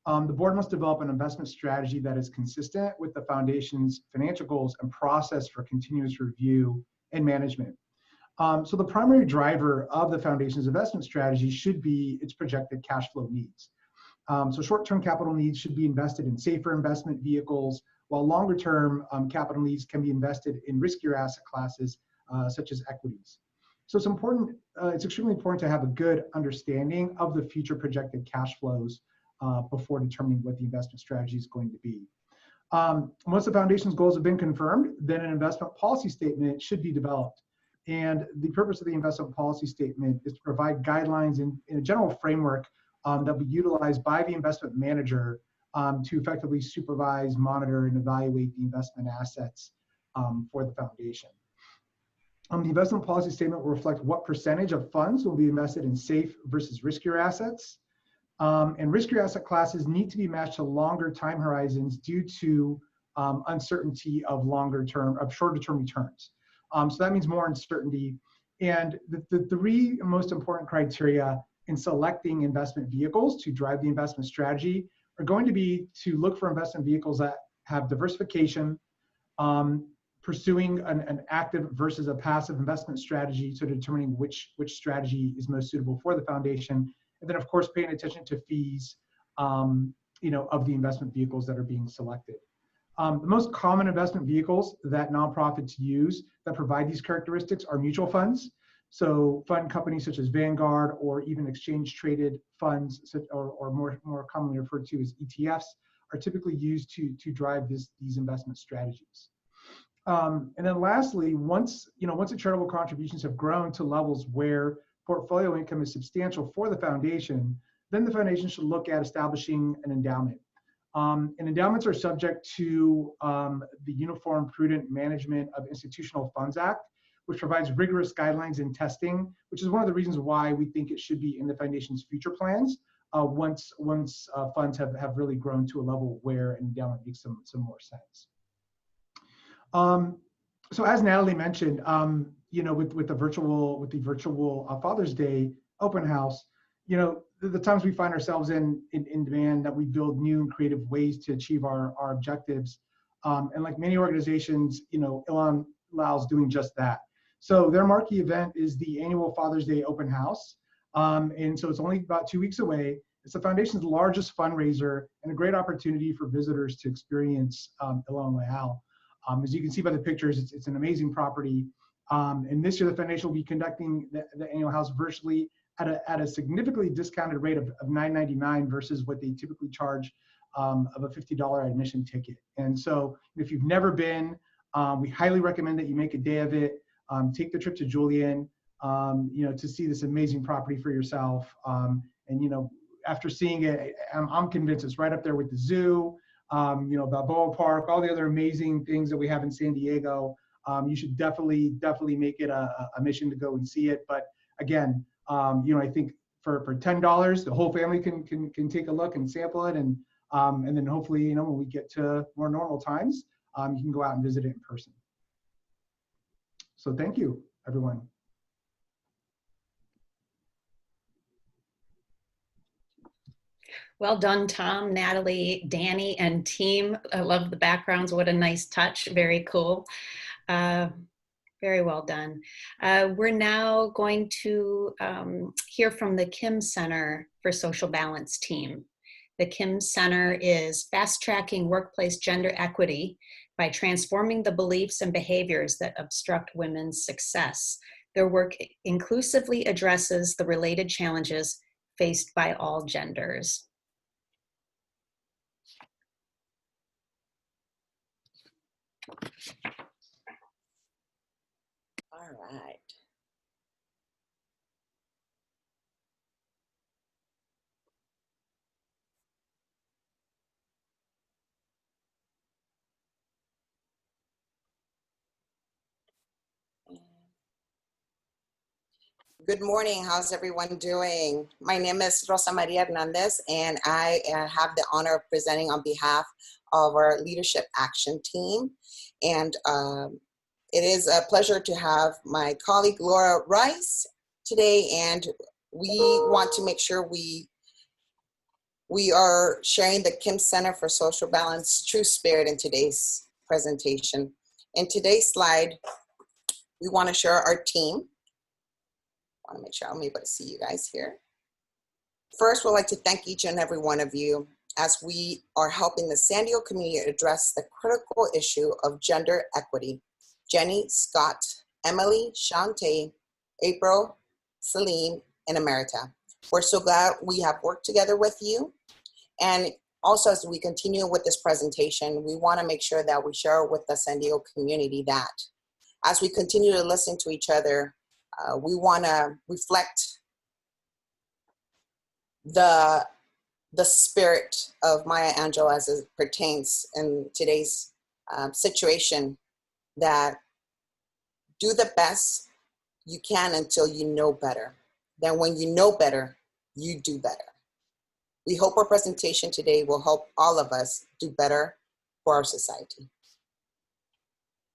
The board must develop an investment strategy that is consistent with the foundation's financial goals and process for continuous review and management. So the primary driver of the foundation's investment strategy should be its projected cash flow needs. So short-term capital needs should be invested in safer investment vehicles, while longer-term capital needs can be invested in riskier asset classes, such as equities. So it's extremely important to have a good understanding of the future projected cash flows before determining what the investment strategy is going to be. Once the foundation's goals have been confirmed, then an investment policy statement should be developed. And the purpose of the investment policy statement is to provide guidelines in a general framework that will be utilized by the investment manager to effectively supervise, monitor, and evaluate the investment assets for the foundation. The investment policy statement will reflect what percentage of funds will be invested in safe versus riskier assets. And riskier asset classes need to be matched to longer time horizons due to uncertainty of shorter term returns. So that means more uncertainty. And the three most important criteria in selecting investment vehicles to drive the investment strategy are going to be to look for investment vehicles that have diversification, pursuing an active versus a passive investment strategy, so determining which strategy is most suitable for the foundation, and then of course paying attention to fees, you know, of the investment vehicles that are being selected. The most common investment vehicles that nonprofits use that provide these characteristics are mutual funds. So fund companies such as Vanguard, or even exchange traded funds, or more commonly referred to as ETFs, are typically used to drive these investment strategies. And then lastly, once the charitable contributions have grown to levels where portfolio income is substantial for the foundation, then the foundation should look at establishing an endowment. And endowments are subject to the Uniform Prudent Management of Institutional Funds Act, which provides rigorous guidelines and testing, which is one of the reasons why we think it should be in the foundation's future plans once funds have really grown to a level where an endowment makes some more sense. So as Natalie mentioned, you know, with the virtual Father's Day open house, you know, the times we find ourselves in demand that we build new and creative ways to achieve our objectives. And like many organizations, you know, Elan Lao is doing just that. So their marquee event is the annual Father's Day open house. And so it's only about 2 weeks away. It's the foundation's largest fundraiser and a great opportunity for visitors to experience Elan Lao. As you can see by the pictures, it's an amazing property. And this year, the foundation will be conducting the annual house virtually at a significantly discounted rate of $9.99 versus what they typically charge of a $50 admission ticket. And so if you've never been, we highly recommend that you make a day of it. Take the trip to Julian, you know, to see this amazing property for yourself. And, you know, after seeing it, I'm convinced it's right up there with the zoo, you know, Balboa Park, all the other amazing things that we have in San Diego. You should definitely make it a mission to go and see it. But again, you know, I think for $10, the whole family can take a look and sample it, and then hopefully, you know, when we get to more normal times, you can go out and visit it in person. So thank you, everyone. Well done, Tom, Natalie, Danny, and team. I love the backgrounds. What a nice touch. Very cool. Very well done. We're now going to hear from the Kim Center for Social Balance team. The Kim Center is fast-tracking workplace gender equity by transforming the beliefs and behaviors that obstruct women's success. Their work inclusively addresses the related challenges faced by all genders. All right. Good morning. How's everyone doing? My name is Rosa Maria Hernandez, and I have the honor of presenting on behalf of our Leadership Action Team. And it is a pleasure to have my colleague Laura Rice today, and we want to make sure we are sharing the Kim Center for Social Balance true spirit in today's presentation. In today's slide, we want to share our team. I want to make sure I'm able to see you guys here. First, we'd like to thank each and every one of you as we are helping the San Diego community address the critical issue of gender equity. Jenny, Scott, Emily, Shantae, April, Celine, and Emerita. We're so glad we have worked together with you. And also, as we continue with this presentation, we want to make sure that we share with the San Diego community that as we continue to listen to each other, we want to reflect the spirit of Maya Angelou as it pertains in today's situation, that do the best you can until you know better. Then when you know better, you do better. We hope our presentation today will help all of us do better for our society.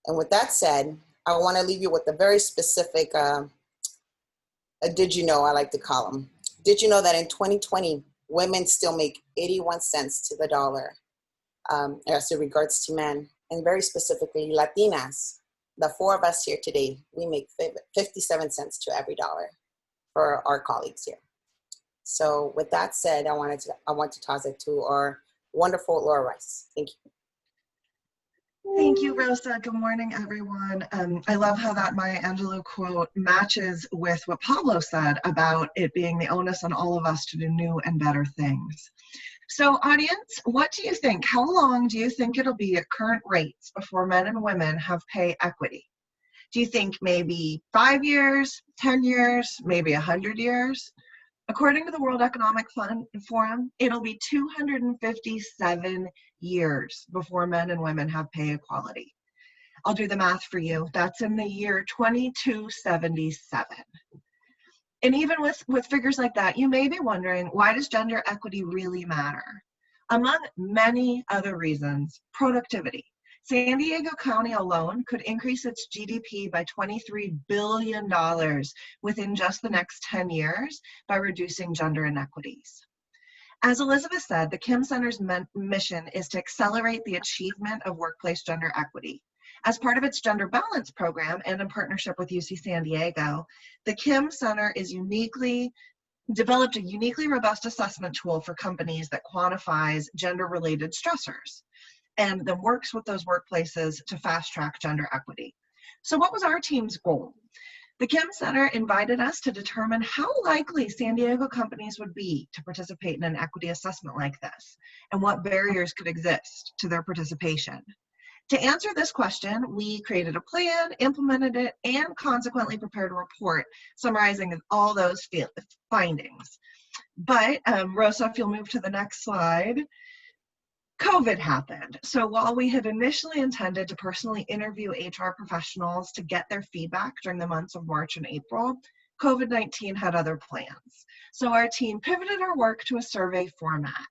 And with that said, I want to leave you with a very specific, did you know, I like to call them. Did you know that in 2020, women still make 81 cents to the dollar as it regards to men? and very specifically Latinas, the 4 of us here today, we make 57 cents to every dollar for our colleagues here. So with that said, I want to toss it to our wonderful Laura Rice. Thank you. Thank you, Rosa. Good morning, everyone. I love how that Maya Angelou quote matches with what Pablo said about it being the onus on all of us to do new and better things. So audience, what do you think? How long do you think it'll be at current rates before men and women have pay equity? Do you think maybe 5 years, 10 years, maybe 100 years? According to the World Economic Forum, it'll be 257 years before men and women have pay equality. I'll do the math for you. That's in the year 2277. And even with figures like that, you may be wondering, why does gender equity really matter? Among many other reasons, productivity. San Diego County alone could increase its GDP by $23 billion within just the next 10 years by reducing gender inequities. As Elizabeth said, the Kim Center's mission is to accelerate the achievement of workplace gender equity. As part of its gender balance program and in partnership with UC San Diego, the Kim Center is developed a uniquely robust assessment tool for companies that quantifies gender-related stressors, and then works with those workplaces to fast-track gender equity. So what was our team's goal? The Kim Center invited us to determine how likely San Diego companies would be to participate in an equity assessment like this, and what barriers could exist to their participation. To answer this question, we created a plan, implemented it, and consequently prepared a report summarizing all those findings. But Rosa, if you'll move to the next slide, COVID happened. So while we had initially intended to personally interview HR professionals to get their feedback during the months of March and April, COVID-19 had other plans. So our team pivoted our work to a survey format.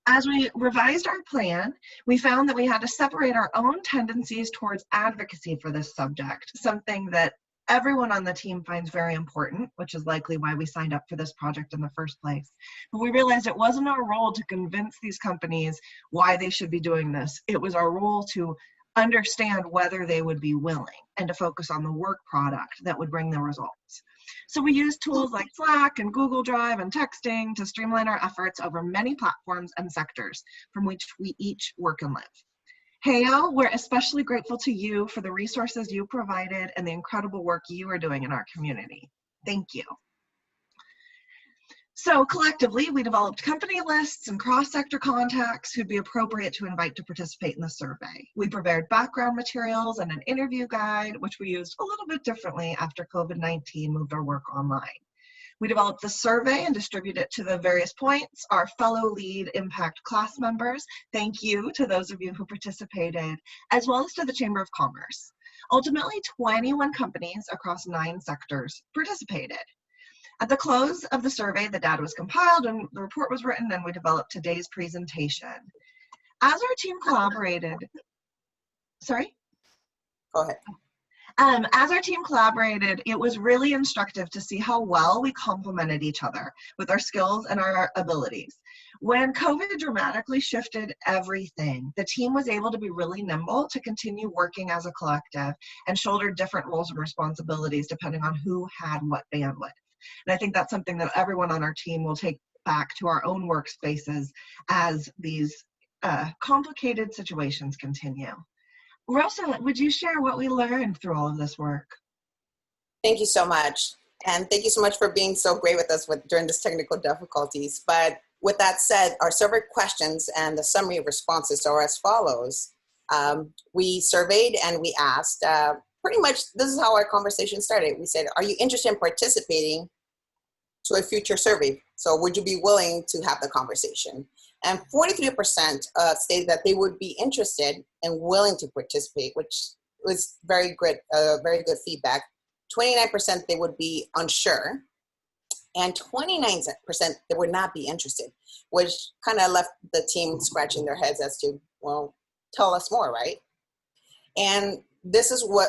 As we revised our plan, we found that we had to separate our own tendencies towards advocacy for this subject, something that everyone on the team finds very important, which is likely why we signed up for this project in the first place. But we realized it wasn't our role to convince these companies why they should be doing this. It was our role to understand whether they would be willing and to focus on the work product that would bring the results. So we used tools like Slack and Google Drive and texting to streamline our efforts over many platforms and sectors from which we each work and live. Heyo, we're especially grateful to you for the resources you provided and the incredible work you are doing in our community. Thank you. So collectively, we developed company lists and cross-sector contacts who'd be appropriate to invite to participate in the survey. We prepared background materials and an interview guide, which we used a little bit differently after COVID-19 moved our work online. We developed the survey and distributed it to the various points. Our fellow LEAD Impact class members, thank you to those of you who participated, as well as to the Chamber of Commerce. Ultimately, 21 companies across 9 sectors participated. At the close of the survey, the data was compiled and the report was written, and we developed today's presentation. As our team collaborated, sorry? Go ahead. As our team collaborated, it was really instructive to see how well we complemented each other with our skills and our abilities. When COVID dramatically shifted everything, the team was able to be really nimble to continue working as a collective and shoulder different roles and responsibilities depending on who had what bandwidth. And I think that's something that everyone on our team will take back to our own workspaces as these complicated situations continue. Rosa, would you share what we learned through all of this work? Thank you so much. And thank you so much for being so great with us during this technical difficulties. But with that said, our survey questions and the summary of responses are as follows. We surveyed and we asked, pretty much this is how our conversation started. We said, are you interested in participating to a future survey? So would you be willing to have the conversation? And 43% stated that they would be interested and willing to participate, which was very good feedback. 29% they would be unsure, and 29% they would not be interested, which kind of left the team scratching their heads as to, well, tell us more, right? And this is what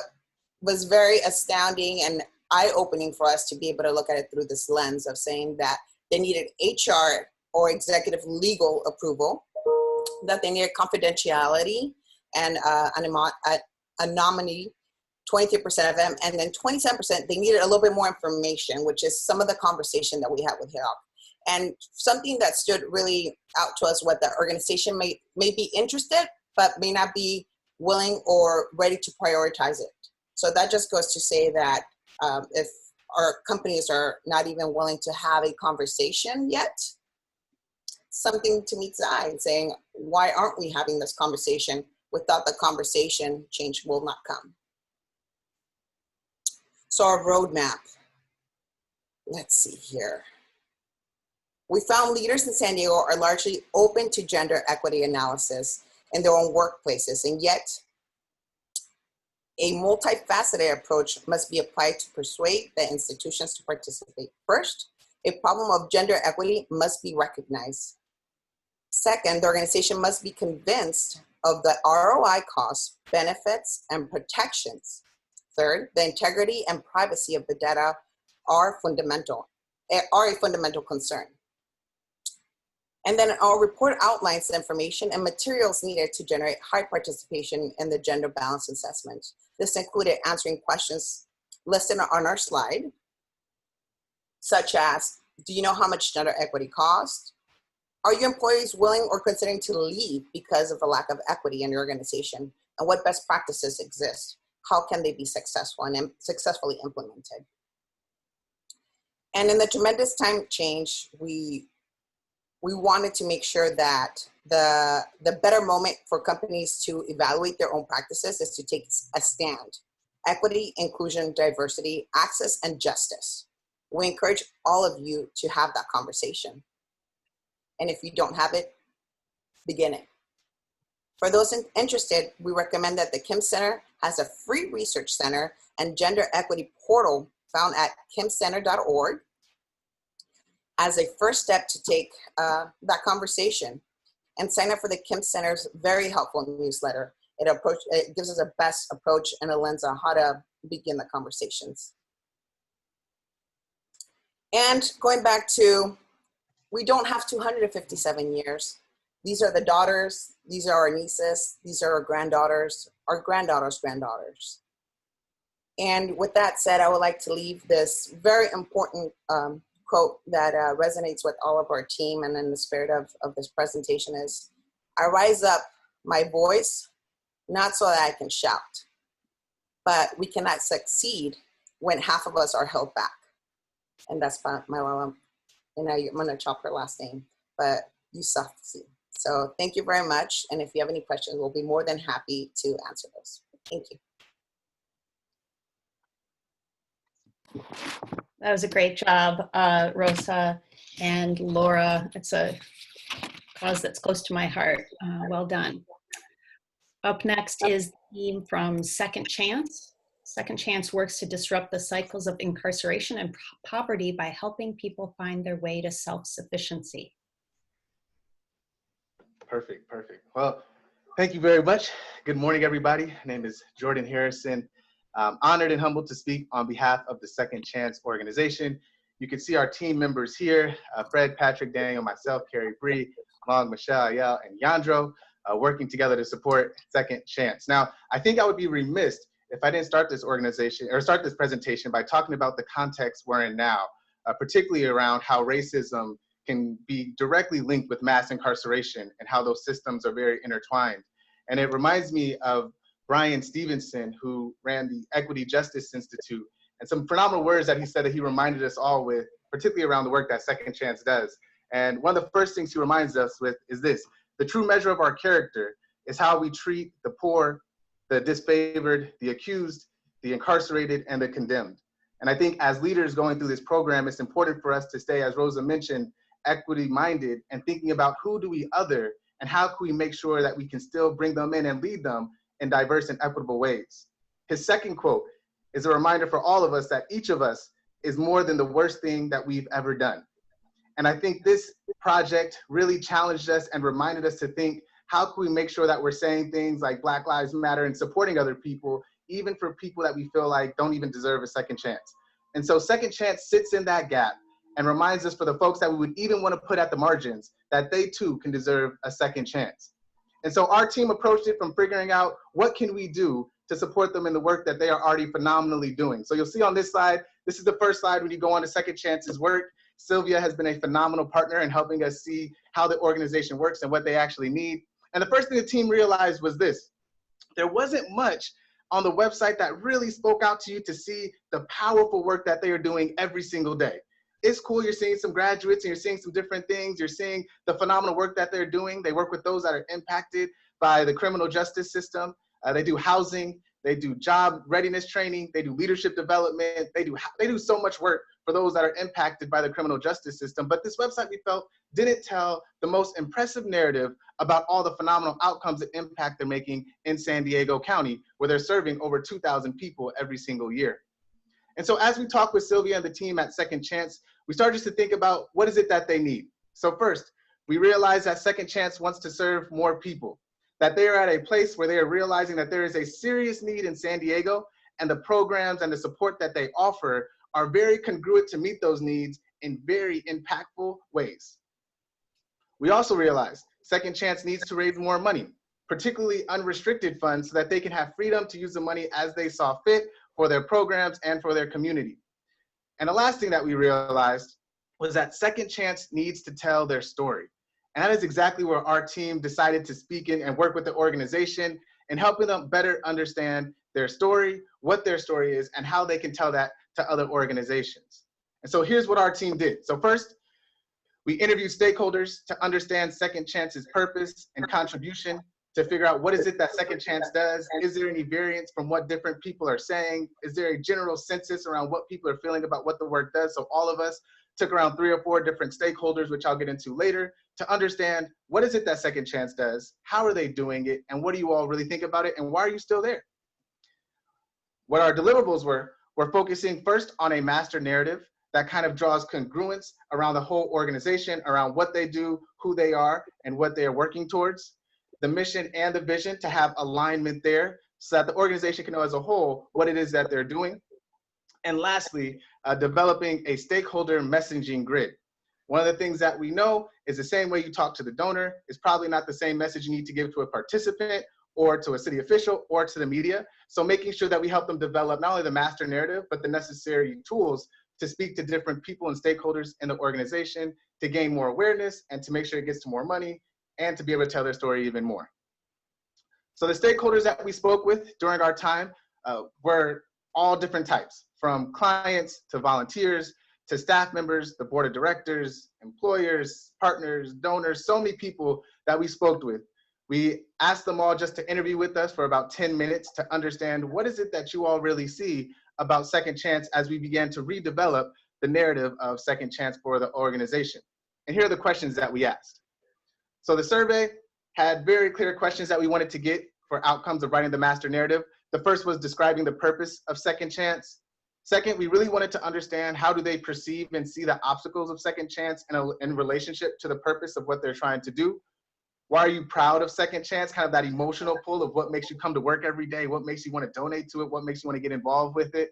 was very astounding and eye-opening for us to be able to look at it through this lens of saying that they needed HR or executive legal approval, that they needed confidentiality, and a nominee, 23% of them, and then 27%, they needed a little bit more information, which is some of the conversation that we had with HELP. And something that stood really out to us, what the organization may be interested, but may not be willing or ready to prioritize it. So that just goes to say that if our companies are not even willing to have a conversation yet, something to meet the eye and saying, why aren't we having this conversation? Without the conversation, change will not come. So our roadmap, let's see here. We found leaders in San Diego are largely open to gender equity analysis in their own workplaces, and yet a multifaceted approach must be applied to persuade the institutions to participate. First, a problem of gender equity must be recognized. Second, the organization must be convinced of the ROI costs, benefits, and protections. Third, the integrity and privacy of the data are a fundamental concern. And then our report outlines the information and materials needed to generate high participation in the gender balance assessment. This included answering questions listed on our slide, such as, do you know how much gender equity costs? Are your employees willing or considering to leave because of the lack of equity in your organization? And what best practices exist? How can they be successful and successfully implemented? And in the tremendous time change, we wanted to make sure that the better moment for companies to evaluate their own practices is to take a stand. Equity, inclusion, diversity, access, and justice. We encourage all of you to have that conversation. And if you don't have it, begin it. For those interested, we recommend that the Kim Center has a free research center and gender equity portal found at kimcenter.org as a first step to take that conversation, and sign up for the Kim Center's very helpful newsletter. It gives us a best approach and a lens on how to begin the conversations. And going back to, we don't have 257 years. These are the daughters, these are our nieces, these are our granddaughters, our granddaughters' granddaughters. And with that said, I would like to leave this very important quote that resonates with all of our team, and in the spirit of this presentation is, I rise up my voice, not so that I can shout, but we cannot succeed when half of us are held back. And that's my mom. And I'm gonna chop her last name, but you succeed. So thank you very much. And if you have any questions, we'll be more than happy to answer those. Thank you. That was a great job, Rosa and Laura. It's a cause that's close to my heart. Well done. Up next is the team from Second Chance. Second Chance works to disrupt the cycles of incarceration and poverty by helping people find their way to self-sufficiency. Perfect, perfect. Well, thank you very much. Good morning, everybody. My name is Jordan Harrison. I'm honored and humbled to speak on behalf of the Second Chance organization. You can see our team members here, Fred, Patrick, Daniel, myself, Carrie Bree, Long, Michelle, Ayel, and Yandro, working together to support Second Chance. Now, I think I would be remiss if I didn't start this organization or start this presentation by talking about the context we're in now, particularly around how racism can be directly linked with mass incarceration and how those systems are very intertwined. And it reminds me of Brian Stevenson, who ran the Equity Justice Institute, and some phenomenal words that he said that he reminded us all with, particularly around the work that Second Chance does. And one of the first things he reminds us with is this: the true measure of our character is how we treat the poor, the disfavored, the accused, the incarcerated, and the condemned. And I think as leaders going through this program, it's important for us to stay, as Rosa mentioned, equity-minded and thinking about who do we other and how can we make sure that we can still bring them in and lead them in diverse and equitable ways. His second quote is a reminder for all of us that each of us is more than the worst thing that we've ever done. And I think this project really challenged us and reminded us to think, how can we make sure that we're saying things like Black Lives Matter and supporting other people, even for people that we feel like don't even deserve a second chance. And so Second Chance sits in that gap and reminds us, for the folks that we would even want to put at the margins, that they too can deserve a second chance. And so our team approached it from figuring out what can we do to support them in the work that they are already phenomenally doing. So you'll see on this slide, this is the first slide when you go on to Second Chance's work. Sylvia has been a phenomenal partner in helping us see how the organization works and what they actually need. And the first thing the team realized was this: there wasn't much on the website that really spoke out to you to see the powerful work that they are doing every single day. It's cool, you're seeing some graduates and you're seeing some different things. You're seeing the phenomenal work that they're doing. They work with those that are impacted by the criminal justice system. They do housing, they do job readiness training, they do leadership development. They do so much work for those that are impacted by the criminal justice system. But this website, we felt, didn't tell the most impressive narrative about all the phenomenal outcomes and impact they're making in San Diego County, where they're serving over 2,000 people every single year. And so as we talked with Sylvia and the team at Second Chance, we started just to think about what is it that they need. So first, we realized that Second Chance wants to serve more people, that they are at a place where they are realizing that there is a serious need in San Diego, and the programs and the support that they offer are very congruent to meet those needs in very impactful ways. We also realized Second Chance needs to raise more money, particularly unrestricted funds, so that they can have freedom to use the money as they saw fit for their programs and for their community. And the last thing that we realized was that Second Chance needs to tell their story. And that is exactly where our team decided to speak in and work with the organization and helping them better understand their story, what their story is, and how they can tell that to other organizations. And so here's what our team did. So first, we interviewed stakeholders to understand Second Chance's purpose and contribution, to figure out what is it that Second Chance does. Is there any variance from what different people are saying? Is there a general census around what people are feeling about what the work does? So all of us took around 3 or 4 different stakeholders, which I'll get into later, to understand what is it that Second Chance does, how are they doing it, and what do you all really think about it, and why are you still there? What our deliverables were, we're focusing first on a master narrative that kind of draws congruence around the whole organization, around what they do, who they are, and what they are working towards. The mission and the vision to have alignment there so that the organization can know as a whole what it is that they're doing. And lastly, developing a stakeholder messaging grid. One of the things that we know is the same way you talk to the donor is probably not the same message you need to give to a participant or to a city official or to the media. So making sure that we help them develop not only the master narrative, but the necessary tools to speak to different people and stakeholders in the organization to gain more awareness and to make sure it gets to more money and to be able to tell their story even more. So the stakeholders that we spoke with during our time were all different types, from clients to volunteers to staff members, the board of directors, employers, partners, donors, so many people that we spoke with. We asked them all just to interview with us for about 10 minutes to understand what is it that you all really see about Second Chance as we began to redevelop the narrative of Second Chance for the organization. And here are the questions that we asked. So the survey had very clear questions that we wanted to get for outcomes of writing the master narrative. The first was describing the purpose of Second Chance. Second, we really wanted to understand how do they perceive and see the obstacles of Second Chance in relationship to the purpose of what they're trying to do. Why are you proud of Second Chance? Kind of that emotional pull of what makes you come to work every day, what makes you want to donate to it, what makes you want to get involved with it.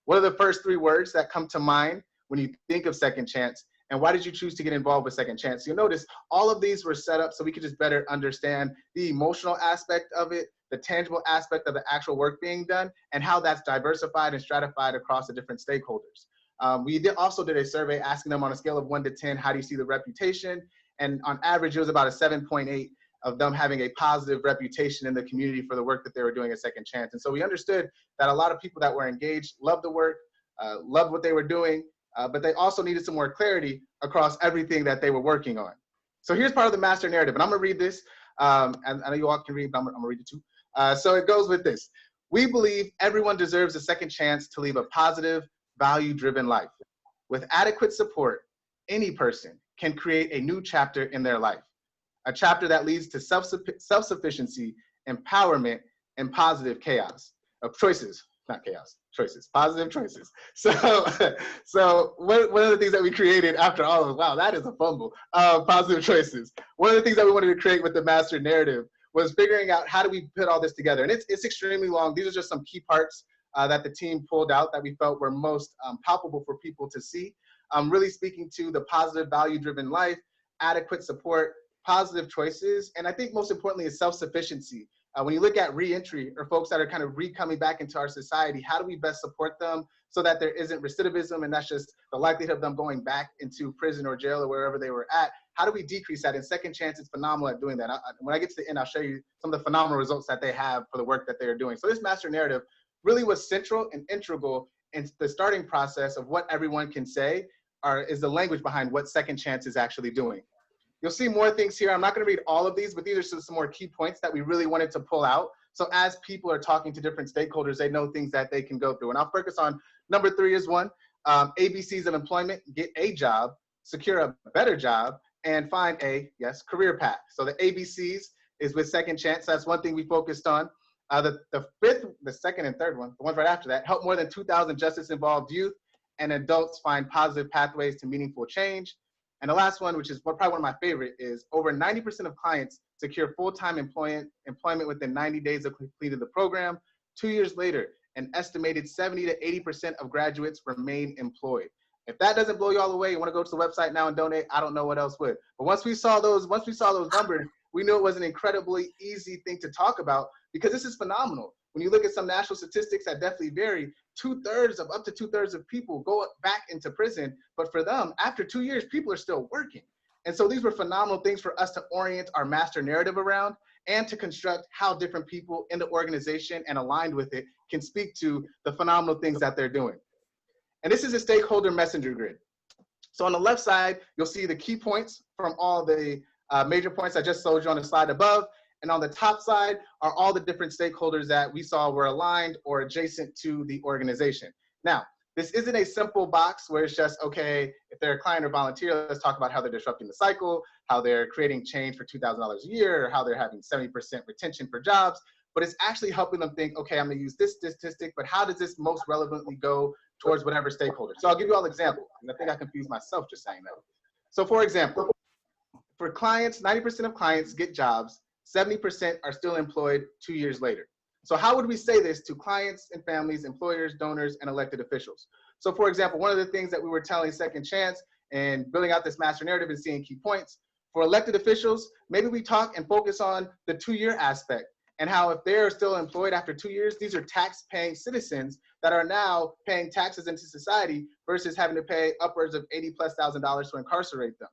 What are the first 3 words that come to mind when you think of Second Chance? And why did you choose to get involved with Second Chance? You'll notice all of these were set up so we could just better understand the emotional aspect of it, the tangible aspect of the actual work being done, and how that's diversified and stratified across the different stakeholders. We also did a survey asking them on a scale of 1 to 10, how do you see the reputation? And on average, it was about a 7.8 of them having a positive reputation in the community for the work that they were doing at Second Chance. And so we understood that a lot of people that were engaged loved the work, loved what they were doing, but they also needed some more clarity across everything that they were working on. So here's part of the master narrative, and I'm gonna read this, and I know you all can read, but I'm gonna read it too. So it goes with this. We believe everyone deserves a second chance to live a positive, value-driven life. With adequate support, any person can create a new chapter in their life, a chapter that leads to self-sufficiency, empowerment, and positive choices, positive choices. So one of the things that we created after all of, wow, that is a fumble, positive choices. One of the things that we wanted to create with the master narrative was figuring out how do we put all this together. And it's extremely long. These are just some key parts that the team pulled out that we felt were most palpable for people to see. Really speaking to the positive value-driven life, adequate support, positive choices, and I think most importantly is self-sufficiency. When you look at reentry or folks that are kind of coming back into our society, how do we best support them so that there isn't recidivism, and that's just the likelihood of them going back into prison or jail or wherever they were at? How do we decrease that? And Second Chance is phenomenal at doing that. When I get to the end, I'll show you some of the phenomenal results that they have for the work that they are doing. So this master narrative really was central and integral in the starting process of what everyone can say is the language behind what Second Chance is actually doing. You'll see more things here. I'm not going to read all of these, but these are some more key points that we really wanted to pull out. So as people are talking to different stakeholders, they know things that they can go through. And I'll focus on number 3 is one, ABCs of employment: get a job, secure a better job, and find a, career path. So the ABCs is with Second Chance. That's one thing we focused on. The second and third one, the ones right after that, help more than 2,000 justice-involved youth and adults find positive pathways to meaningful change. And the last one, which is probably one of my favorite, is over 90% of clients secure full-time employment within 90 days of completing the program. 2 years later, an estimated 70 to 80% of graduates remain employed. If that doesn't blow you all away, you want to go to the website now and donate, I don't know what else would. But once we saw those numbers, we knew it was an incredibly easy thing to talk about, because this is phenomenal. When you look at some national statistics that definitely vary, up to two-thirds of people go back into prison. But for them, after 2 years, people are still working. And so these were phenomenal things for us to orient our master narrative around, and to construct how different people in the organization and aligned with it can speak to the phenomenal things that they're doing. And this is a stakeholder messenger grid. So on the left side, you'll see the key points from all the major points I just showed you on the slide above. And on the top side are all the different stakeholders that we saw were aligned or adjacent to the organization. Now, this isn't a simple box where it's just, okay, if they're a client or volunteer, let's talk about how they're disrupting the cycle, how they're creating change for $2,000 a year, or how they're having 70% retention for jobs. But it's actually helping them think, okay, I'm gonna use this statistic, but how does this most relevantly go towards whatever stakeholder? So I'll give you all examples, and I think I confused myself just saying that. So for example, for clients, 90% of clients get jobs, 70% are still employed 2 years later. So how would we say this to clients and families, employers, donors, and elected officials? So for example, one of the things that we were telling Second Chance and building out this master narrative and seeing key points, for elected officials, maybe we talk and focus on the 2-year aspect, and how if they're still employed after 2 years, these are tax-paying citizens that are now paying taxes into society versus having to pay upwards of $80,000+ to incarcerate them.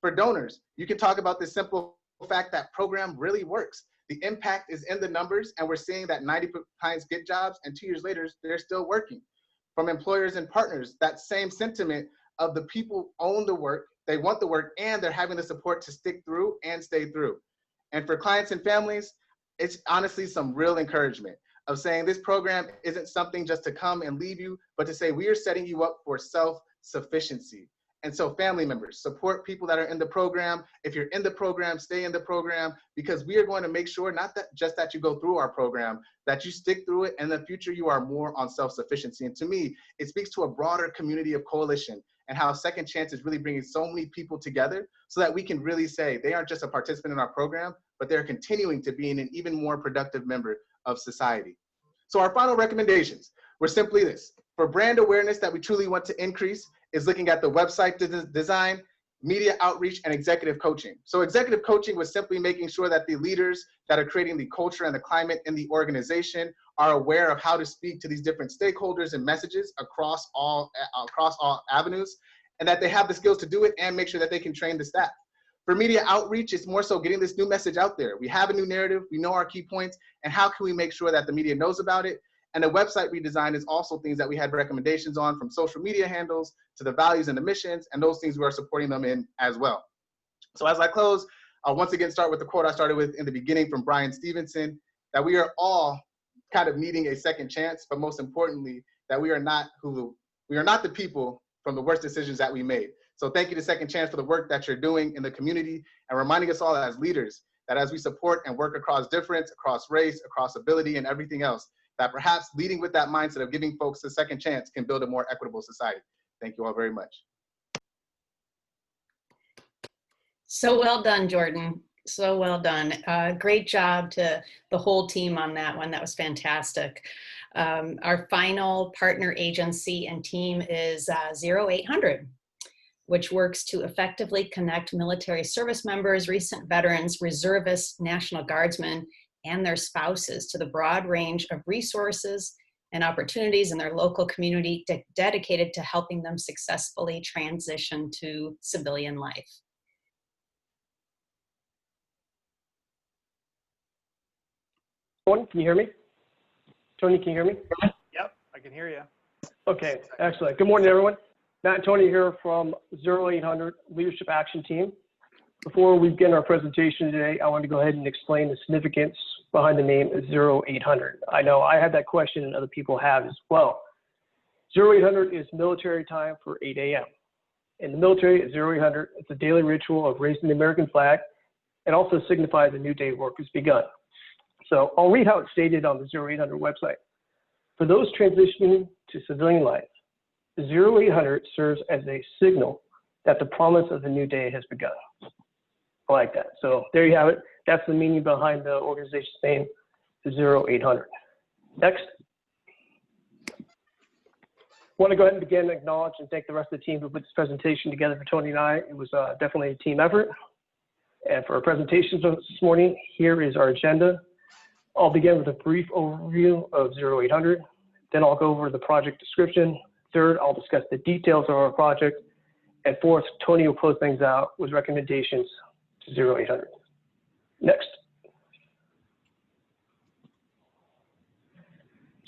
For donors, you can talk about this simple fact that program really works. The impact is in the numbers, and we're seeing that 90 clients get jobs, and 2 years later, they're still working. From employers and partners, that same sentiment of the people own the work, they want the work, and they're having the support to stick through and stay through. And for clients and families, it's honestly some real encouragement of saying this program isn't something just to come and leave you, but to say we are setting you up for self-sufficiency. And so family members, support people that are in the program. If you're in the program, stay in the program, because we are going to make sure not that just that you go through our program, that you stick through it, and in the future you are more on self-sufficiency. And to me, it speaks to a broader community of coalition and how Second Chance is really bringing so many people together so that we can really say they aren't just a participant in our program, but they're continuing to be an even more productive member of society. So our final recommendations were simply this. For brand awareness that we truly want to increase is looking at the website design, media outreach, and executive coaching. So executive coaching was simply making sure that the leaders that are creating the culture and the climate in the organization are aware of how to speak to these different stakeholders and messages across all avenues, and that they have the skills to do it and make sure that they can train the staff. For media outreach, it's more so getting this new message out there. We have a new narrative, we know our key points, and how can we make sure that the media knows about it? And the website redesign is also things that we had recommendations on, from social media handles to the values and the missions, and those things we are supporting them in as well. So as I close, I'll once again start with the quote I started with in the beginning from Brian Stevenson, that we are all kind of needing a second chance, but most importantly, that we are not the people from the worst decisions that we made. So thank you to Second Chance for the work that you're doing in the community, and reminding us all as leaders that as we support and work across difference, across race, across ability, and everything else, that perhaps leading with that mindset of giving folks a second chance can build a more equitable society. Thank you all very much. So well done, Jordan. So well done. Great job to the whole team on that one. That was fantastic. Our final partner agency and team is 0800. which works to effectively connect military service members, recent veterans, reservists, National Guardsmen, and their spouses to the broad range of resources and opportunities in their local community dedicated to helping them successfully transition to civilian life. Can you hear me? Tony, can you hear me? Yep, I can hear you. Okay, excellent. Good morning, everyone. Matt and Tony here from 0800 Leadership Action Team. Before we begin our presentation today, I want to go ahead and explain the significance behind the name 0800. I know I had that question and other people have as well. 0800 is military time for 8 a.m. In the military, at 0800, it's a daily ritual of raising the American flag. It also signifies a new day of work has begun. So I'll read how it's stated on the 0800 website. For those transitioning to civilian life, 0800 serves as a signal that the promise of the new day has begun. I like that. So there you have it. That's the meaning behind the organization's name, 0800. Next. I want to go ahead and begin and acknowledge and thank the rest of the team who put this presentation together for Tony and I. It was definitely a team effort. And for our presentations this morning, here is our agenda. I'll begin with a brief overview of 0800. Then I'll go over the project description. Third, I'll discuss the details of our project. And fourth, Tony will close things out with recommendations to 0800. Next.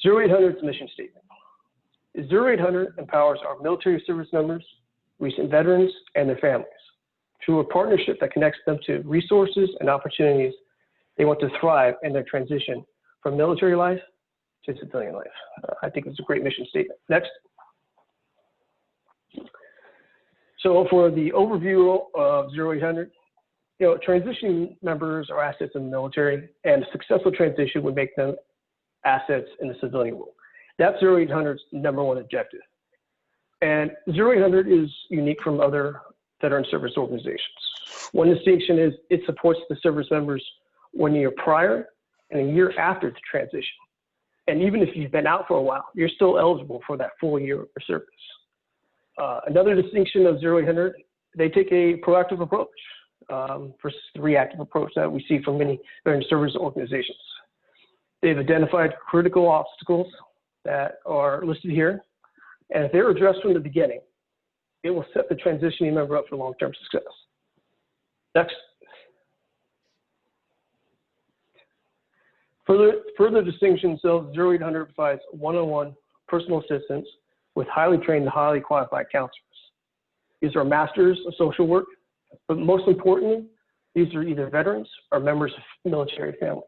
0800's mission statement. 0800 empowers our military service members, recent veterans, and their families through a partnership that connects them to resources and opportunities they want to thrive in their transition from military life to civilian life. I think it's a great mission statement. Next. So for the overview of 0800, transitioning members are assets in the military, and a successful transition would make them assets in the civilian world. That's 0800's number one objective. And 0800 is unique from other veteran service organizations. One distinction is it supports the service members 1 year prior and a year after the transition. And even if you've been out for a while, you're still eligible for that full year of service. Another distinction of 0800, they take a proactive approach versus the reactive approach that we see from many veteran service organizations. They've identified critical obstacles that are listed here, and if they're addressed from the beginning, it will set the transitioning member up for long-term success. Next. Further distinctions of 0800 provides one-on-one personal assistance with highly trained and highly qualified counselors. These are masters of social work, but most importantly, these are either veterans or members of military families.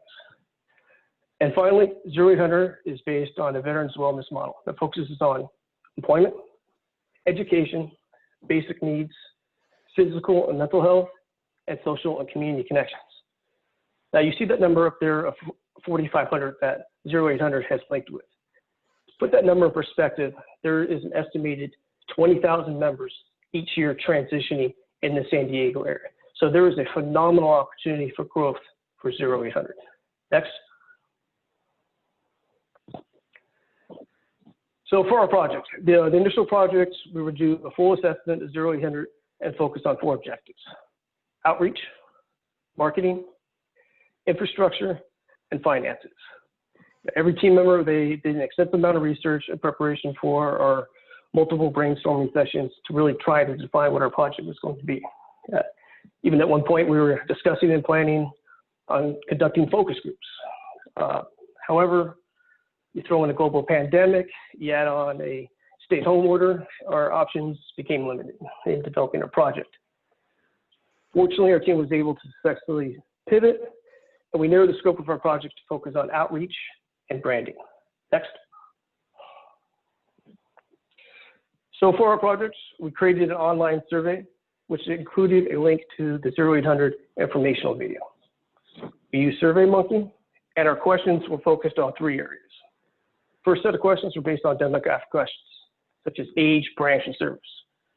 And finally, 0800 is based on a veterans wellness model that focuses on employment, education, basic needs, physical and mental health, and social and community connections. Now you see that number up there of 4,500 that 0800 has linked with. To put that number in perspective, there is an estimated 20,000 members each year transitioning in the San Diego area. So there is a phenomenal opportunity for growth for 0800. Next. So for our project, the initial project, we would do a full assessment of 0800 and focus on 4 objectives: outreach, marketing, infrastructure, and finances. Every team member, they did an extensive amount of research and preparation for our multiple brainstorming sessions to really try to define what our project was going to be. Even at one point, we were discussing and planning on conducting focus groups. However, you throw in a global pandemic, you add on a stay-at-home order, our options became limited in developing our project. Fortunately, our team was able to successfully pivot, and we narrowed the scope of our project to focus on outreach and branding. Next. So for our project, we created an online survey, which included a link to the 0800 informational video. We used SurveyMonkey, and our questions were focused on 3 areas. First set of questions were based on demographic questions, such as age, branch, and service.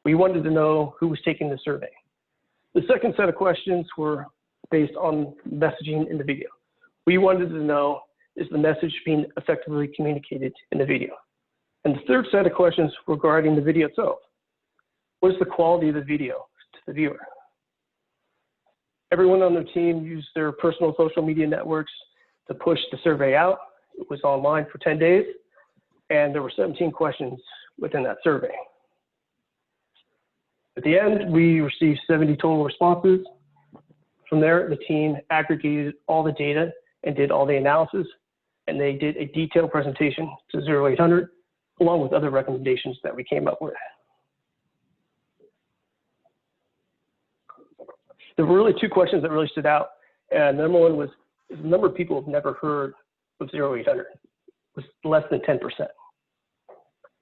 We wanted to know who was taking the survey. The second set of questions were based on messaging in the video. We wanted to know, is the message being effectively communicated in the video? And the third set of questions regarding the video itself. what is the quality of the video to the viewer? Everyone on their team used their personal social media networks to push the survey out. It was online for 10 days, and there were 17 questions within that survey. At the end, we received 70 total responses. From there, the team aggregated all the data and did all the analysis, and they did a detailed presentation to 0800, along with other recommendations that we came up with. There were really two questions that really stood out. And number one was, the number of people have never heard of 0800 was less than 10%.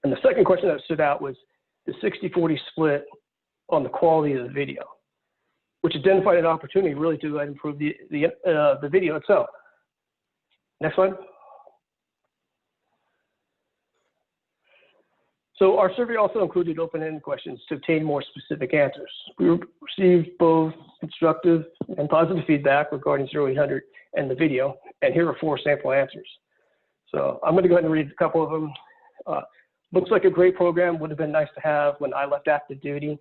And the second question that stood out was the 60-40 split on the quality of the video, which identified an opportunity really to improve the video itself. Next slide. So our survey also included open-ended questions to obtain more specific answers. We received both constructive and positive feedback regarding 0800 and the video, and here are 4 sample answers. So I'm going to go ahead and read a couple of them. Looks like a great program, would have been nice to have when I left active duty,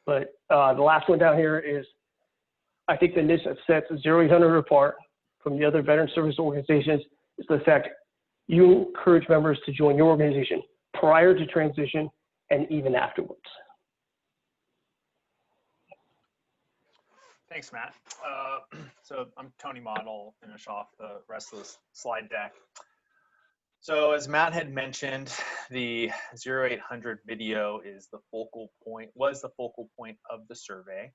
but the last one down here is, I think the niche that sets 0800 apart from the other veteran service organizations is the fact you encourage members to join your organization prior to transition and even afterwards. Thanks, Matt. So I'm Tony Model, finish off the rest of the slide deck. So as Matt had mentioned, the 0800 video is the focal point, was the focal point of the survey.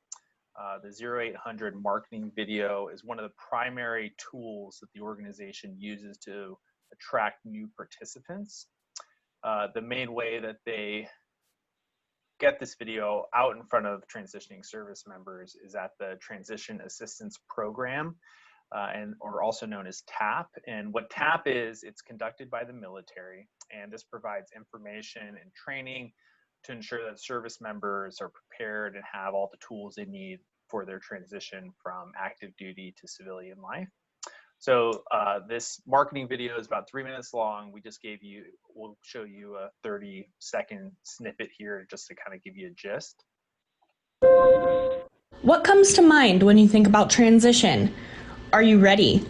The 0800 marketing video is one of the primary tools that the organization uses to attract new participants. The main way that they get this video out in front of transitioning service members is at the Transition Assistance Program, or also known as TAP. And what TAP is, it's conducted by the military, and this provides information and training to ensure that service members are prepared and have all the tools they need for their transition from active duty to civilian life. So this marketing video is about 3 minutes long. We just gave you, we'll show you a 30-second snippet here just to kind of give you a gist. What comes to mind when you think about transition? Are you ready?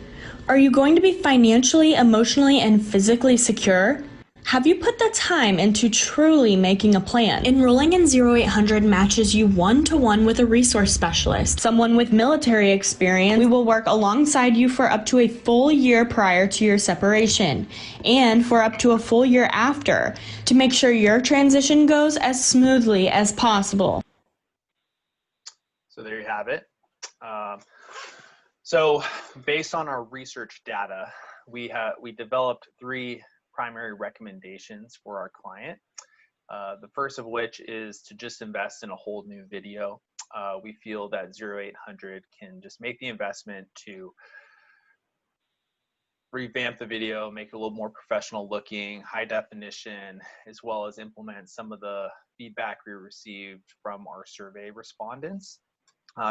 Are you going to be financially, emotionally, and physically secure? Have you put the time into truly making a plan? Enrolling in 0800 matches you one-to-one with a resource specialist, someone with military experience. We will work alongside you for up to a full year prior to your separation and for up to a full year after to make sure your transition goes as smoothly as possible. So there you have it. So based on our research data, we developed 3 primary recommendations for our client. The first of which is to just invest in a whole new video. We feel that 0800 can just make the investment to revamp the video, make it a little more professional looking, high definition, as well as implement some of the feedback we received from our survey respondents.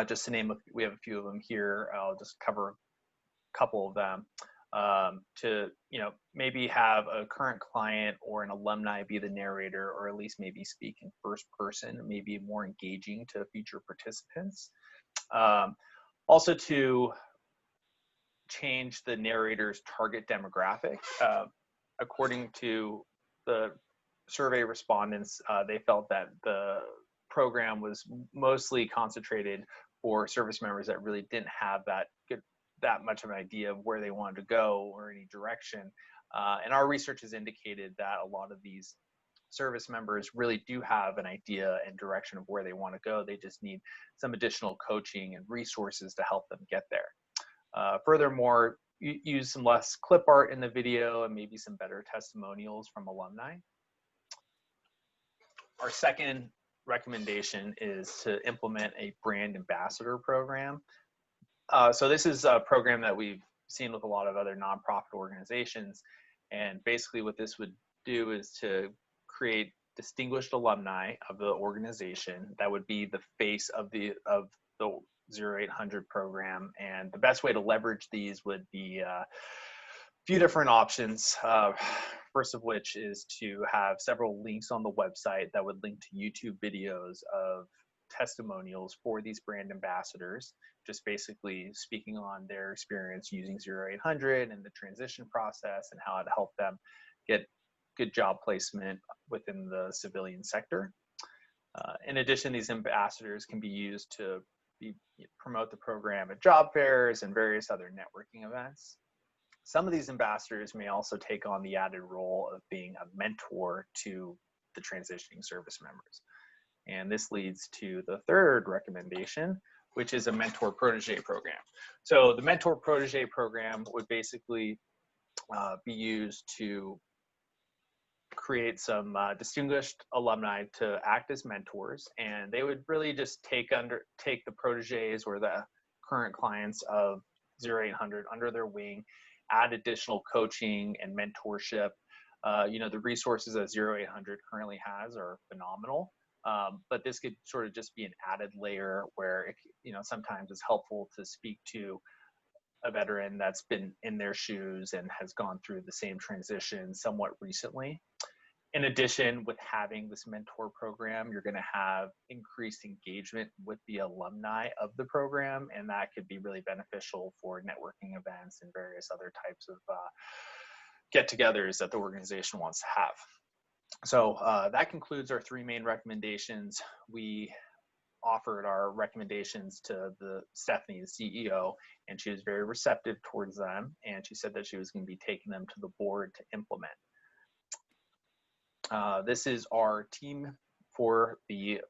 Just to name, we have a few of them here. I'll just cover a couple of them. To maybe have a current client or an alumni be the narrator, or at least maybe speak in first person, maybe more engaging to future participants. Also to change the narrator's target demographic. According to the survey respondents, they felt that the program was mostly concentrated for service members that really didn't have that much of an idea of where they wanted to go or any direction. And our research has indicated that a lot of these service members really do have an idea and direction of where they want to go. They just need some additional coaching and resources to help them get there. Furthermore, use some less clip art in the video and maybe some better testimonials from alumni. Our second recommendation is to implement a brand ambassador program. So this is a program that we've seen with a lot of other nonprofit organizations. And basically what this would do is to create distinguished alumni of the organization that would be the face of the 0800 program. And the best way to leverage these would be few different options. First of which is to have several links on the website that would link to YouTube videos of testimonials for these brand ambassadors, just basically speaking on their experience using 0800 and the transition process and how it helped them get good job placement within the civilian sector. In addition, these ambassadors can be used to promote the program at job fairs and various other networking events. Some of these ambassadors may also take on the added role of being a mentor to the transitioning service members. And this leads to the third recommendation, which is a mentor protege program. So the mentor protege program would basically be used to create some distinguished alumni to act as mentors, and they would really just take the proteges or the current clients of 0800 under their wing, add additional coaching and mentorship. The resources that 0800 currently has are phenomenal, but this could sort of just be an added layer where it, sometimes it's helpful to speak to a veteran that's been in their shoes and has gone through the same transition somewhat recently. In addition, with having this mentor program, you're going to have increased engagement with the alumni of the program, and that could be really beneficial for networking events and various other types of get-togethers that the organization wants to have. So that concludes our three main recommendations. We offered our recommendations to Stephanie, the CEO, and she was very receptive towards them, and she said that she was going to be taking them to the board to implement. This is our team for the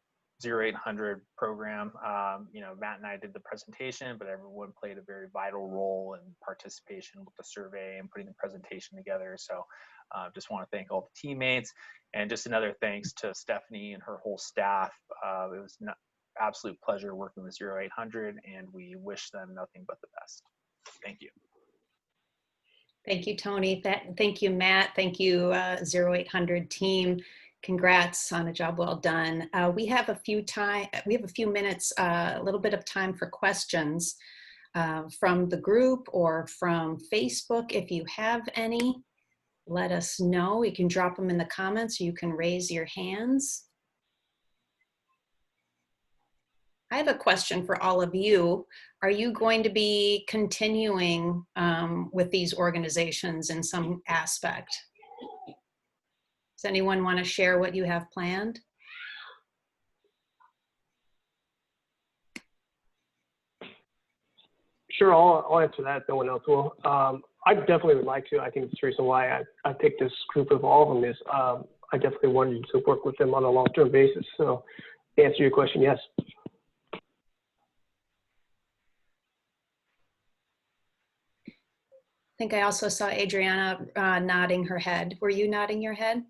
0800 program. Matt and I did the presentation, but everyone played a very vital role in participation with the survey and putting the presentation together. So just want to thank all the teammates, and just another thanks to Stephanie and her whole staff. It was an absolute pleasure working with 0800, and we wish them nothing but the best. Thank you. Thank you, Tony. Thank you, Matt. Thank you, 0800 team. Congrats on a job well done. We have a few minutes, a little bit of time for questions from the group or from Facebook. If you have any, let us know. You can drop them in the comments, or you can raise your hands. I have a question for all of you. Are you going to be continuing with these organizations in some aspect? Does anyone want to share what you have planned? Sure, I'll answer that. No one else will. I definitely would like to. I think the reason why I picked this group of all of them is I definitely wanted to work with them on a long-term basis. So to answer your question, yes. I think I also saw Adriana nodding her head. Were you nodding your head?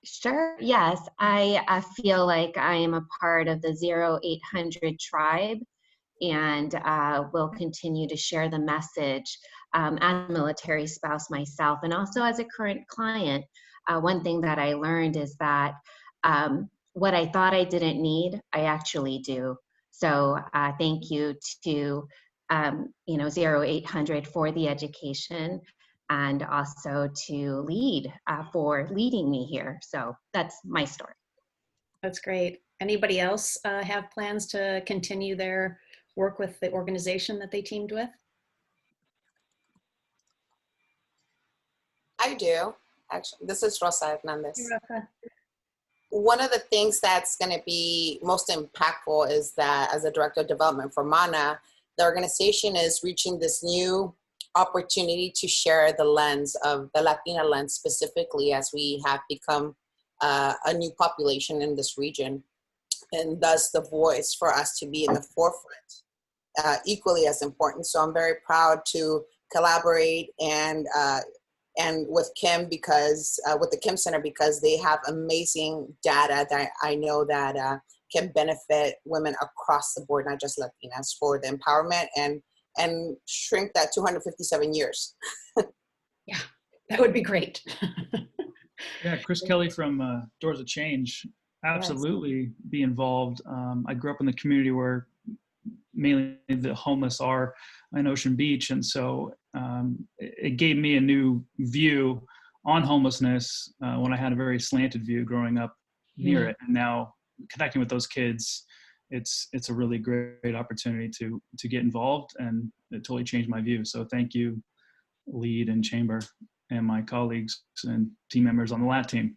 Sure, yes. I feel like I am a part of the 0800 tribe, and will continue to share the message as a military spouse myself, and also as a current client. One thing that I learned is that what I thought I didn't need, I actually do. So thank you to 0800 for the education, and also to LEAD for leading me here. So that's my story. That's great. Anybody else have plans to continue their work with the organization that they teamed with? I do. Actually, this is Rosa Hernandez. Hey, Rosa. One of the things that's going to be most impactful is that as a director of development for MANA, the organization is reaching this new opportunity to share the lens of the Latina lens, specifically as we have become a new population in this region, and thus the voice for us to be in the forefront, equally as important. So I'm very proud to collaborate and with Kim, because with the Kim Center, because they have amazing data that I know that can benefit women across the board, not just Latinas, for the empowerment and shrink that 257 years. Yeah, that would be great. Yeah, Chris Kelly from Doors of Change. Absolutely be involved. I grew up in the community where mainly the homeless are in Ocean Beach. And so it gave me a new view on homelessness when I had a very slanted view growing up near it. And now connecting with those kids, it's a really great opportunity to get involved, and it totally changed my view. So thank you, LEAD and Chamber, and my colleagues and team members on the LAT team.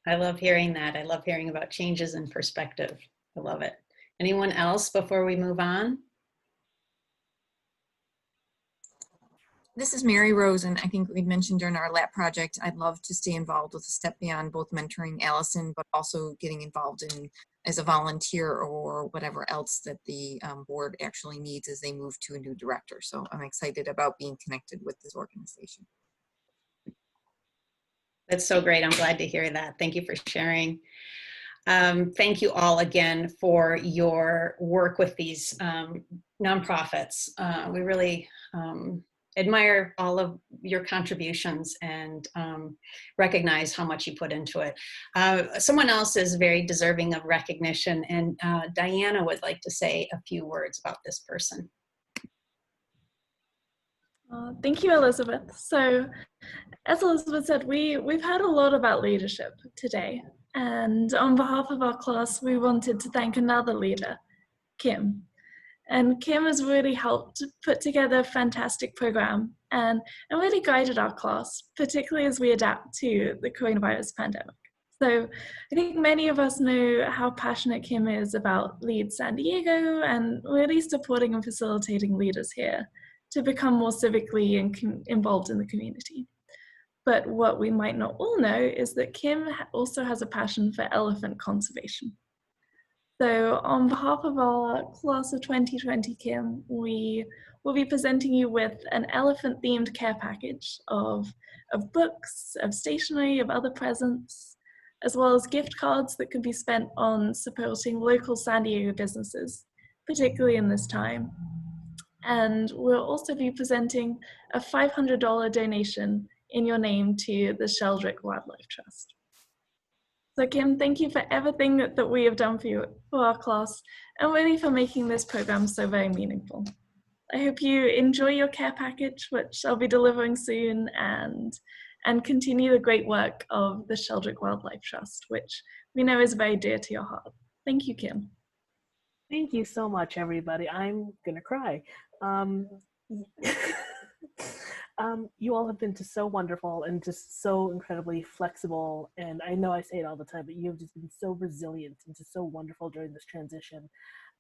I love hearing that. I love hearing about changes in perspective. I love it. Anyone else before we move on? This is Mary Rose, and I think we mentioned during our LAP project, I'd love to stay involved with a step beyond both mentoring Allison, but also getting involved in as a volunteer or whatever else that the board actually needs as they move to a new director. So I'm excited about being connected with this organization. That's so great. I'm glad to hear that. Thank you for sharing. Thank you all again for your work with these nonprofits. We really admire all of your contributions and recognize how much you put into it. Someone else is very deserving of recognition, and Diana would like to say a few words about this person. Thank you, Elizabeth. So, as Elizabeth said, we've heard a lot about leadership today. And on behalf of our class, we wanted to thank another leader, Kim. And Kim has really helped put together a fantastic program and really guided our class, particularly as we adapt to the coronavirus pandemic. So I think many of us know how passionate Kim is about LEAD San Diego and really supporting and facilitating leaders here to become more civically involved in the community. But what we might not all know is that Kim also has a passion for elephant conservation. So on behalf of our class of 2020, Kim, we will be presenting you with an elephant-themed care package of books, of stationery, of other presents, as well as gift cards that can be spent on supporting local San Diego businesses, particularly in this time. And we'll also be presenting a $500 donation in your name to the Sheldrick Wildlife Trust. So Kim, thank you for everything that we have done for you, for our class, and really for making this program so very meaningful. I hope you enjoy your care package, which I'll be delivering soon, and continue the great work of the Sheldrick Wildlife Trust, which we know is very dear to your heart. Thank you, Kim. Thank you so much, everybody. I'm gonna cry. You all have been just so wonderful and just so incredibly flexible. And I know I say it all the time, but you have just been so resilient and just so wonderful during this transition.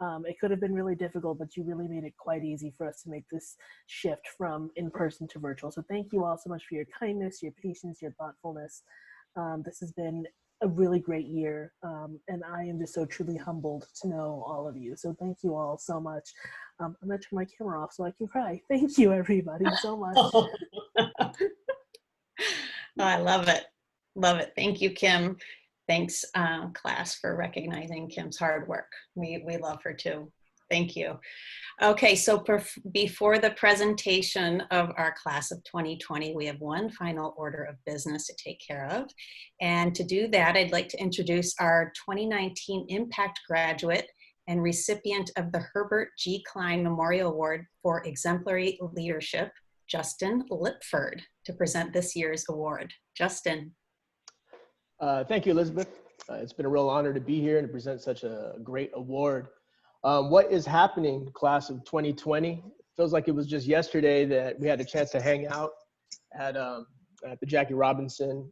It could have been really difficult, but you really made it quite easy for us to make this shift from in-person to virtual. So thank you all so much for your kindness, your patience, your thoughtfulness. This has been a really great year, and I am just so truly humbled to know all of you. So thank you all so much. I'm gonna turn my camera off so I can cry. Thank you, everybody, so much. Oh, I love it. Love it. Thank you, Kim. Thanks, class, for recognizing Kim's hard work. We love her too. Thank you. Okay, so before the presentation of our class of 2020, we have one final order of business to take care of. And to do that, I'd like to introduce our 2019 Impact graduate and recipient of the Herbert G. Klein Memorial Award for Exemplary Leadership, Justin Lipford, to present this year's award. Justin. Thank you, Elizabeth. It's been a real honor to be here and to present such a great award. What is happening, class of 2020? It feels like it was just yesterday that we had a chance to hang out at the Jackie Robinson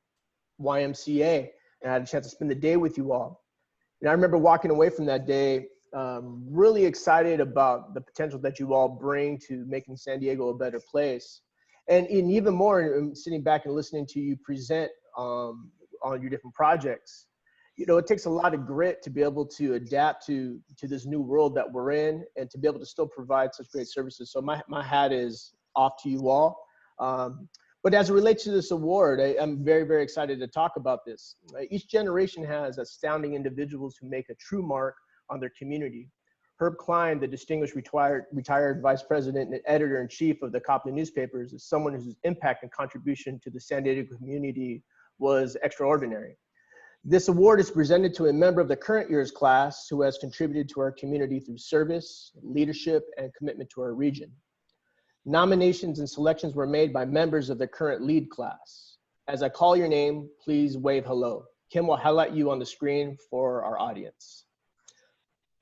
YMCA, and I had a chance to spend the day with you all. And I remember walking away from that day really excited about the potential that you all bring to making San Diego a better place. And even more, sitting back and listening to you present on your different projects. You know, it takes a lot of grit to be able to adapt to this new world that we're in and to be able to still provide such great services. So my hat is off to you all. But as it relates to this award, I'm very, very excited to talk about this. Each generation has astounding individuals who make a true mark on their community. Herb Klein, the distinguished retired vice president and editor-in-chief of the Copley newspapers, is someone whose impact and contribution to the San Diego community was extraordinary. This award is presented to a member of the current year's class who has contributed to our community through service, leadership, and commitment to our region. Nominations and selections were made by members of the current lead class. As I call your name, please wave hello. Kim will highlight you on the screen for our audience.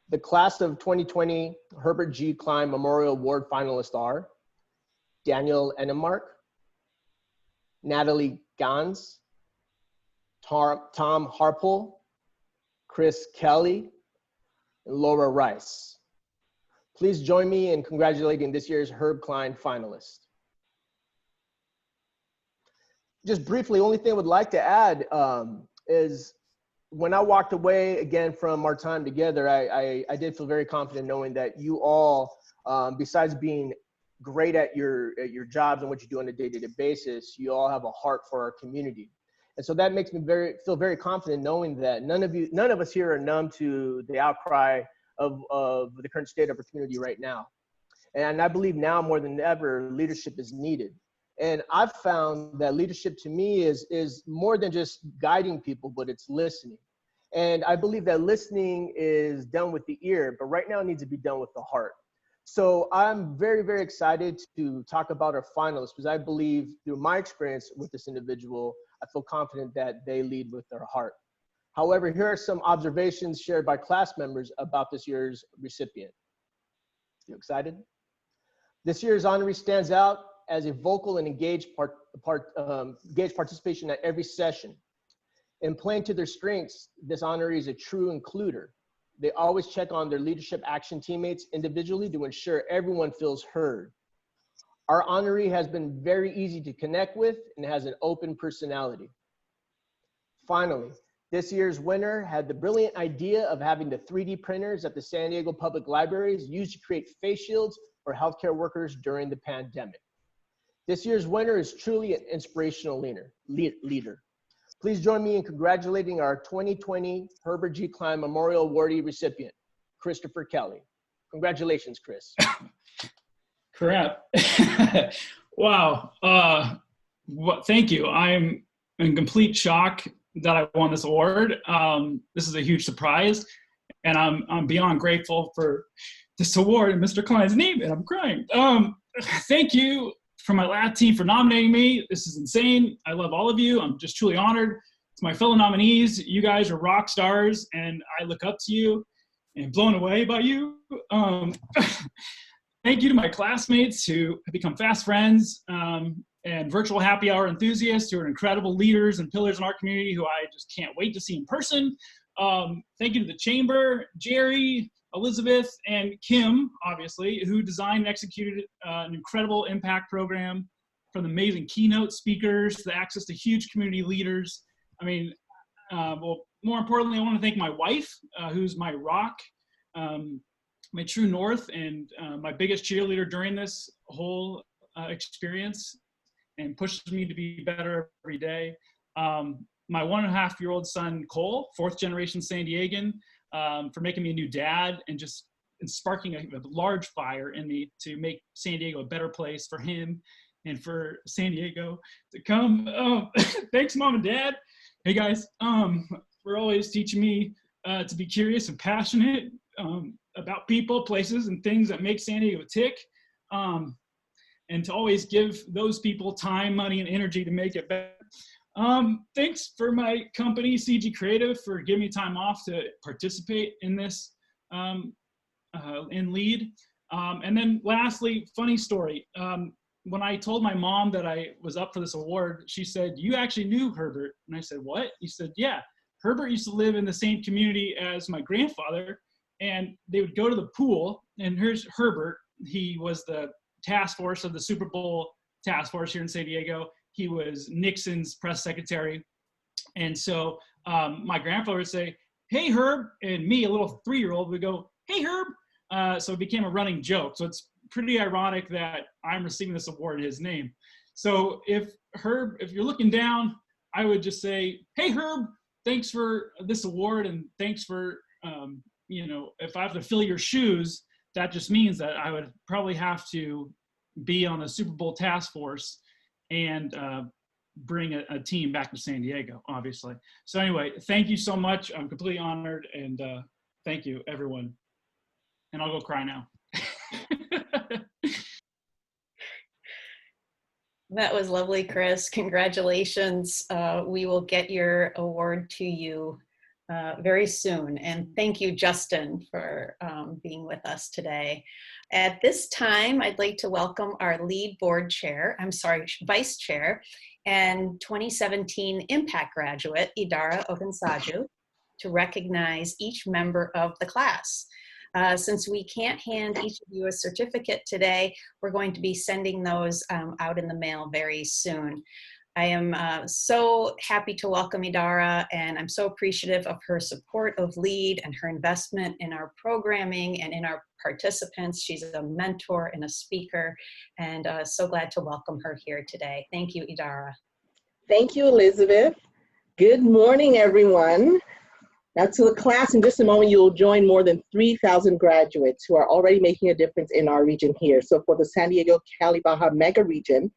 The class of 2020 Herbert G. Klein Memorial Award finalists are Daniel Enemark, Natalie Gans, Tom Harpole, Chris Kelly, and Laura Rice. Please join me in congratulating this year's Herb Klein finalist. Just briefly, only thing I would like to add is when I walked away again from our time together, I did feel very confident knowing that you all, besides being great at your jobs and what you do on a day-to-day basis, you all have a heart for our community. And so that makes me feel very confident knowing that none of us here are numb to the outcry of the current state of our community right now. And I believe now more than ever, leadership is needed. And I've found that leadership to me is more than just guiding people, but it's listening. And I believe that listening is done with the ear, but right now it needs to be done with the heart. So I'm very, very excited to talk about our finalists because I believe through my experience with this individual, I feel confident that they lead with their heart. However, here are some observations shared by class members about this year's recipient. You excited? This year's honoree stands out as a vocal and engaged participation at every session. In playing to their strengths, this honoree is a true includer. They always check on their leadership action teammates individually to ensure everyone feels heard. Our honoree has been very easy to connect with and has an open personality. Finally, this year's winner had the brilliant idea of having the 3D printers at the San Diego Public Libraries used to create face shields for healthcare workers during the pandemic. This year's winner is truly an inspirational leader. Please join me in congratulating our 2020 Herbert G. Klein Memorial Awardee recipient, Christopher Kelly. Congratulations, Chris. Crap. Wow. Thank you. I'm in complete shock that I won this award. This is a huge surprise, and I'm beyond grateful for this award in Mr. Klein's name, and I'm crying. Thank you for my lab team for nominating me. This is insane. I love all of you. I'm just truly honored. To my fellow nominees, you guys are rock stars, and I look up to you and blown away by you. Thank you to my classmates who have become fast friends, and virtual happy hour enthusiasts who are incredible leaders and pillars in our community who I just can't wait to see in person. Thank you to the Chamber, Jerry, Elizabeth, and Kim, obviously, who designed and executed an incredible impact program, from the amazing keynote speakers to the access to huge community leaders. I mean, well, more importantly, I want to thank my wife, who's my rock, my true north, and my biggest cheerleader during this whole experience, and pushes me to be better every day. My 1.5-year-old son, Cole, 4th generation San Diegan, for making me a new dad and just sparking a large fire in me to make San Diego a better place for him and for San Diego to come. Thanks, Mom and Dad. Hey guys, for always teaching me to be curious and passionate about people, places, and things that make San Diego tick, and to always give those people time, money, and energy to make it better. Thanks for my company, CG Creative, for giving me time off to participate in this in LEAD. And then lastly, funny story. When I told my mom that I was up for this award, she said, "You actually knew Herbert." And I said, "What?" He said, "Yeah, Herbert used to live in the same community as my grandfather, and they would go to the pool, and here's Herbert. He was the task force of the Super Bowl task force here in San Diego. He was Nixon's press secretary. And so my grandfather would say, 'Hey, Herb,' and me, a little 3-year-old, would go, 'Hey, Herb.' So it became a running joke. So it's pretty ironic that I'm receiving this award in his name. So if you're looking down, I would just say, 'Hey, Herb, thanks for this award, and thanks for, you know, if I have to fill your shoes, that just means that I would probably have to be on the Super Bowl task force and bring a team back to San Diego, obviously. So anyway, thank you so much. I'm completely honored, and thank you, everyone. And I'll go cry now. That was lovely, Chris. Congratulations. We will get your award to you very soon. And thank you, Justin, for being with us today. At this time, I'd like to welcome our lead vice chair and 2017 Impact graduate, Idara Ogunsaju, to recognize each member of the class. Since we can't hand each of you a certificate today, we're going to be sending those out in the mail very soon. I am so happy to welcome Idara, and I'm so appreciative of her support of LEAD and her investment in our programming and in our participants. She's a mentor and a speaker, and so glad to welcome her here today. Thank you, Idara. Thank you, Elizabeth. Good morning, everyone. Now to the class, in just a moment, you'll join more than 3,000 graduates who are already making a difference in our region here. So for the San Diego, Cali, Baja mega region,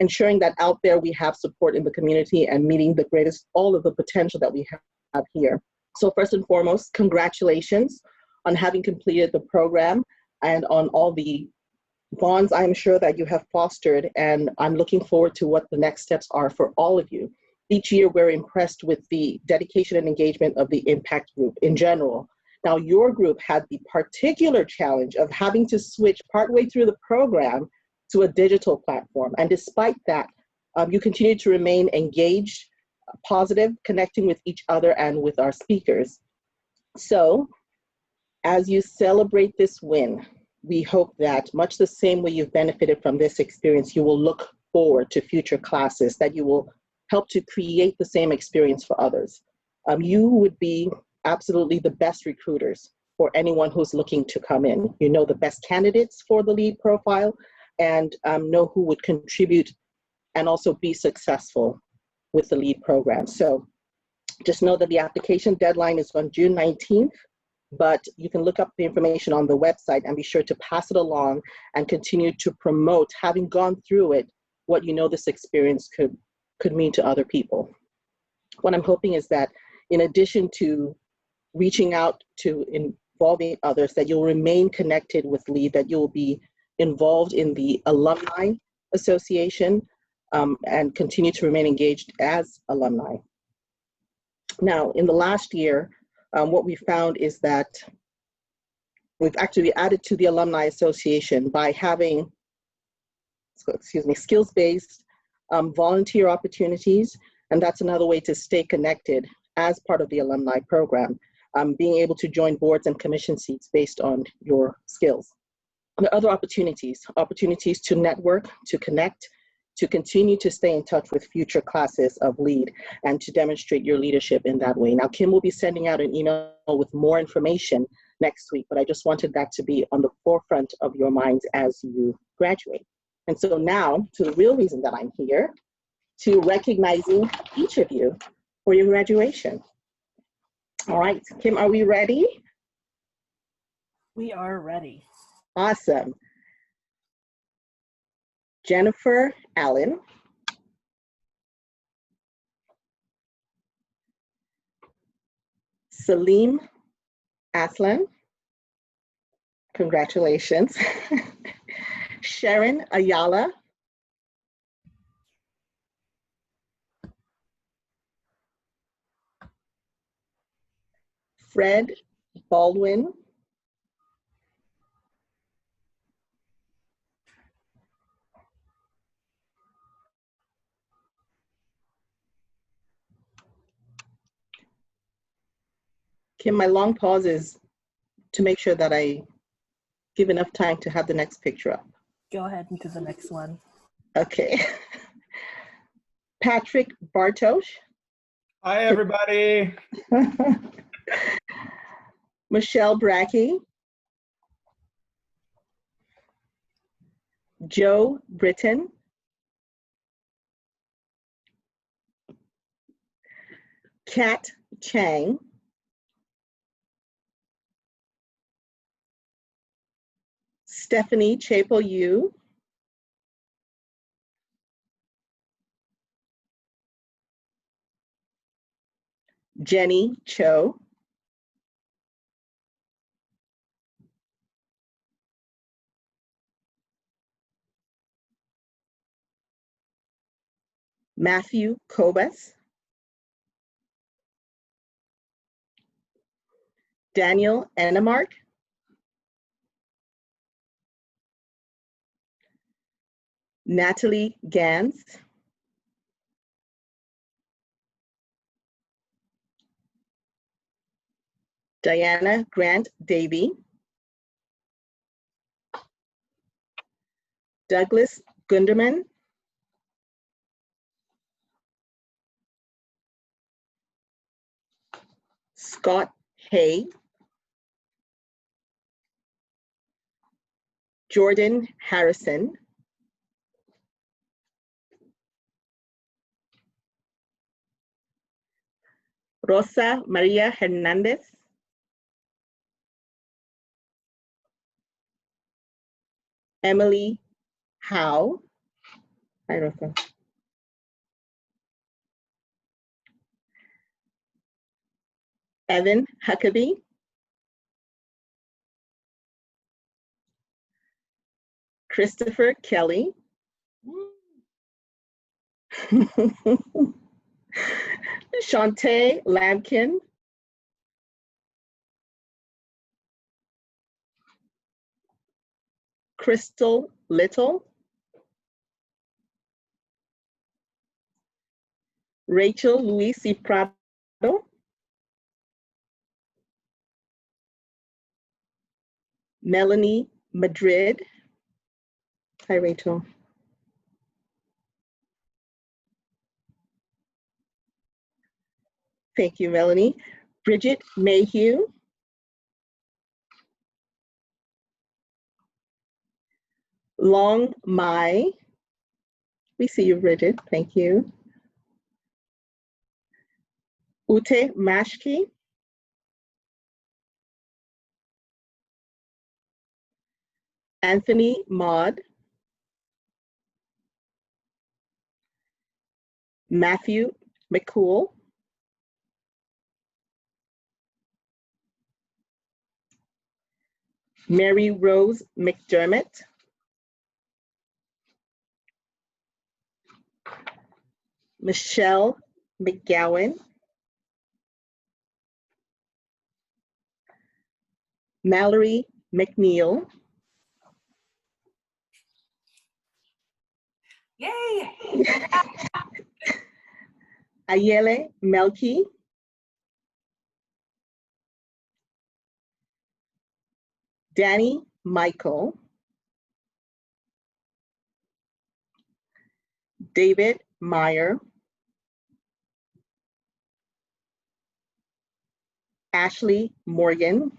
ensuring that out there we have support in the community and meeting all of the potential that we have here. So first and foremost, congratulations on having completed the program and on all the bonds I'm sure that you have fostered, and I'm looking forward to what the next steps are for all of you. Each year, we're impressed with the dedication and engagement of the Impact Group in general. Now, your group had the particular challenge of having to switch partway through the program to a digital platform. And despite that, you continue to remain engaged, positive, connecting with each other and with our speakers. So, as you celebrate this win, we hope that much the same way you've benefited from this experience, you will look forward to future classes, that you will help to create the same experience for others. You would be absolutely the best recruiters for anyone who's looking to come in. You know the best candidates for the LEAD profile and know who would contribute and also be successful with the LEAD program. So just know that the application deadline is on June 19th, but you can look up the information on the website and be sure to pass it along and continue to promote, having gone through it, what you know this experience could mean to other people. What I'm hoping is that in addition to reaching out to involving others, that you'll remain connected with LEAD, that you'll be involved in the Alumni Association and continue to remain engaged as alumni. Now, in the last year, what we found is that we've actually added to the Alumni Association by having, skills-based volunteer opportunities, and that's another way to stay connected as part of the alumni program, being able to join boards and commission seats based on your skills. There are other opportunities to network, to connect, to continue to stay in touch with future classes of LEAD and to demonstrate your leadership in that way. Now, Kim will be sending out an email with more information next week, but I just wanted that to be on the forefront of your minds as you graduate. And so now to the real reason that I'm here, to recognizing each of you for your graduation. All right, Kim, are we ready? We are ready. Awesome. Jennifer Allen. Salim Aslan. Congratulations. Sharon Ayala. Fred Baldwin. Kim, my long pause is to make sure that I give enough time to have the next picture up. Go ahead into the next one. Okay. Patrick Bartosz. Hi, everybody. Michelle Brackey. Joe Britton. Kat Chang. Stephanie Chapel-Yu. Jenny Cho, Matthew Kobus, Daniel Enemark, Natalie Gans, Diana Grant Davy, Douglas Gunderman, Scott Hay, Jordan Harrison, Rosa Maria Hernandez, Emily Howe, hi Rosa, Evan Huckabee, Christopher Kelly, Shantae Lampkin, Crystal Little, Rachel Luisi Prado, Melanie Madrid, hi Rachel, thank you Melanie, Bridget Mayhew, Long Mai, we see you Bridget, thank you, Ute Mashki, Anthony Maud, Matthew McCool, Mary Rose McDermott, Michelle McGowan, Mallory McNeil, Yay! Ayele Melki, Danny Michael, David Meyer, Ashley Morgan,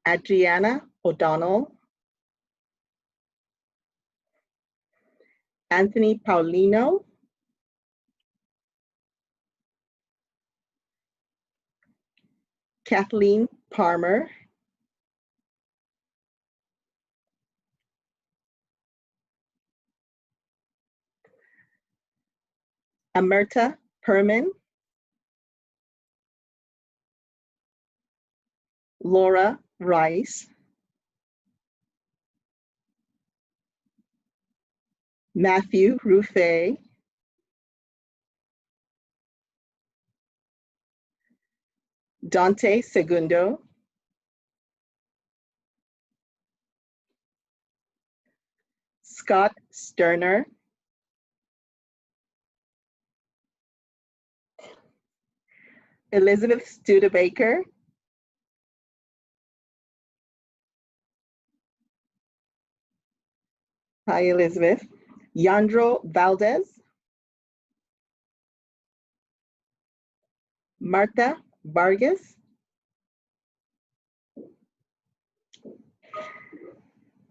Adriana O'Donnell, Anthony Paulino, Kathleen Palmer, Amerta Perman, Laura Rice, Matthew Ruffey, Dante Segundo, Scott Sterner, Elizabeth Studebaker, hi Elizabeth, Yandro Valdez, Marta Vargas,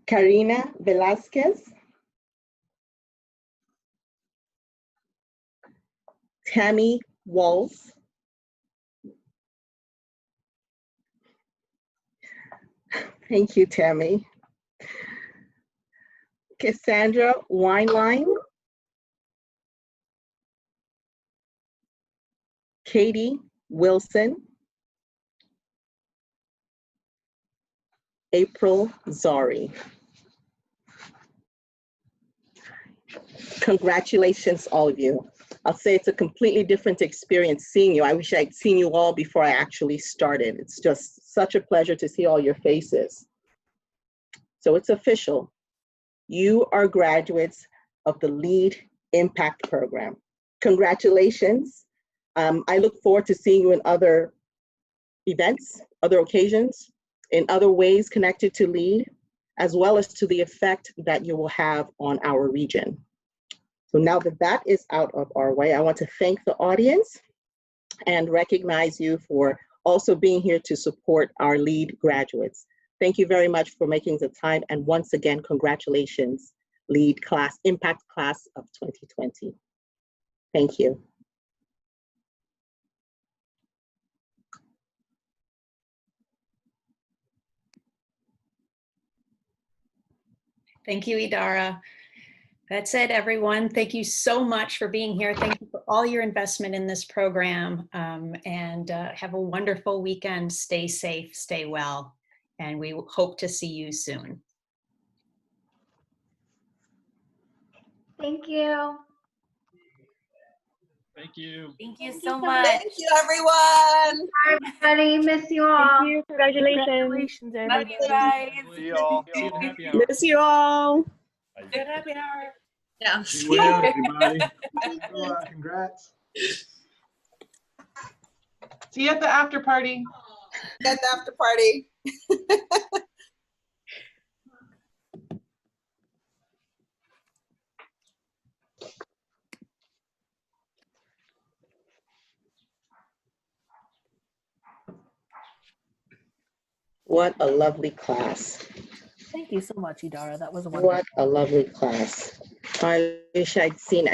Karina Velasquez, Tammy Walls, thank you Tammy, Cassandra Wineline, Katie Wilson, April Zari. Congratulations, all of you. I'll say it's a completely different experience seeing you. I wish I'd seen you all before I actually started. It's just such a pleasure to see all your faces. So it's official. You are graduates of the LEAD Impact Program. Congratulations. I look forward to seeing you in other events, other occasions, in other ways connected to LEAD, as well as to the effect that you will have on our region. So now that that is out of our way, I want to thank the audience and recognize you for also being here to support our LEAD graduates. Thank you very much for making the time. And once again, congratulations, LEAD class, Impact Class of 2020. Thank you. Thank you, Idara. That's it, everyone. Thank you so much for being here. Thank you for all your investment in this program, and have a wonderful weekend. Stay safe, stay well, and we hope to see you soon. Thank you. Thank you. Thank you so much. Thank you, everyone. Bye, everybody. Miss you all. Thank you. Congratulations. Love you guys. See you all. See you at happy hour. Miss you all. Good happy hour. Yeah. Be well, everybody. Congrats. See you at the after party. At the after party. What a lovely class. Thank you so much, Idara. That was wonderful. What a lovely class. I wish I'd seen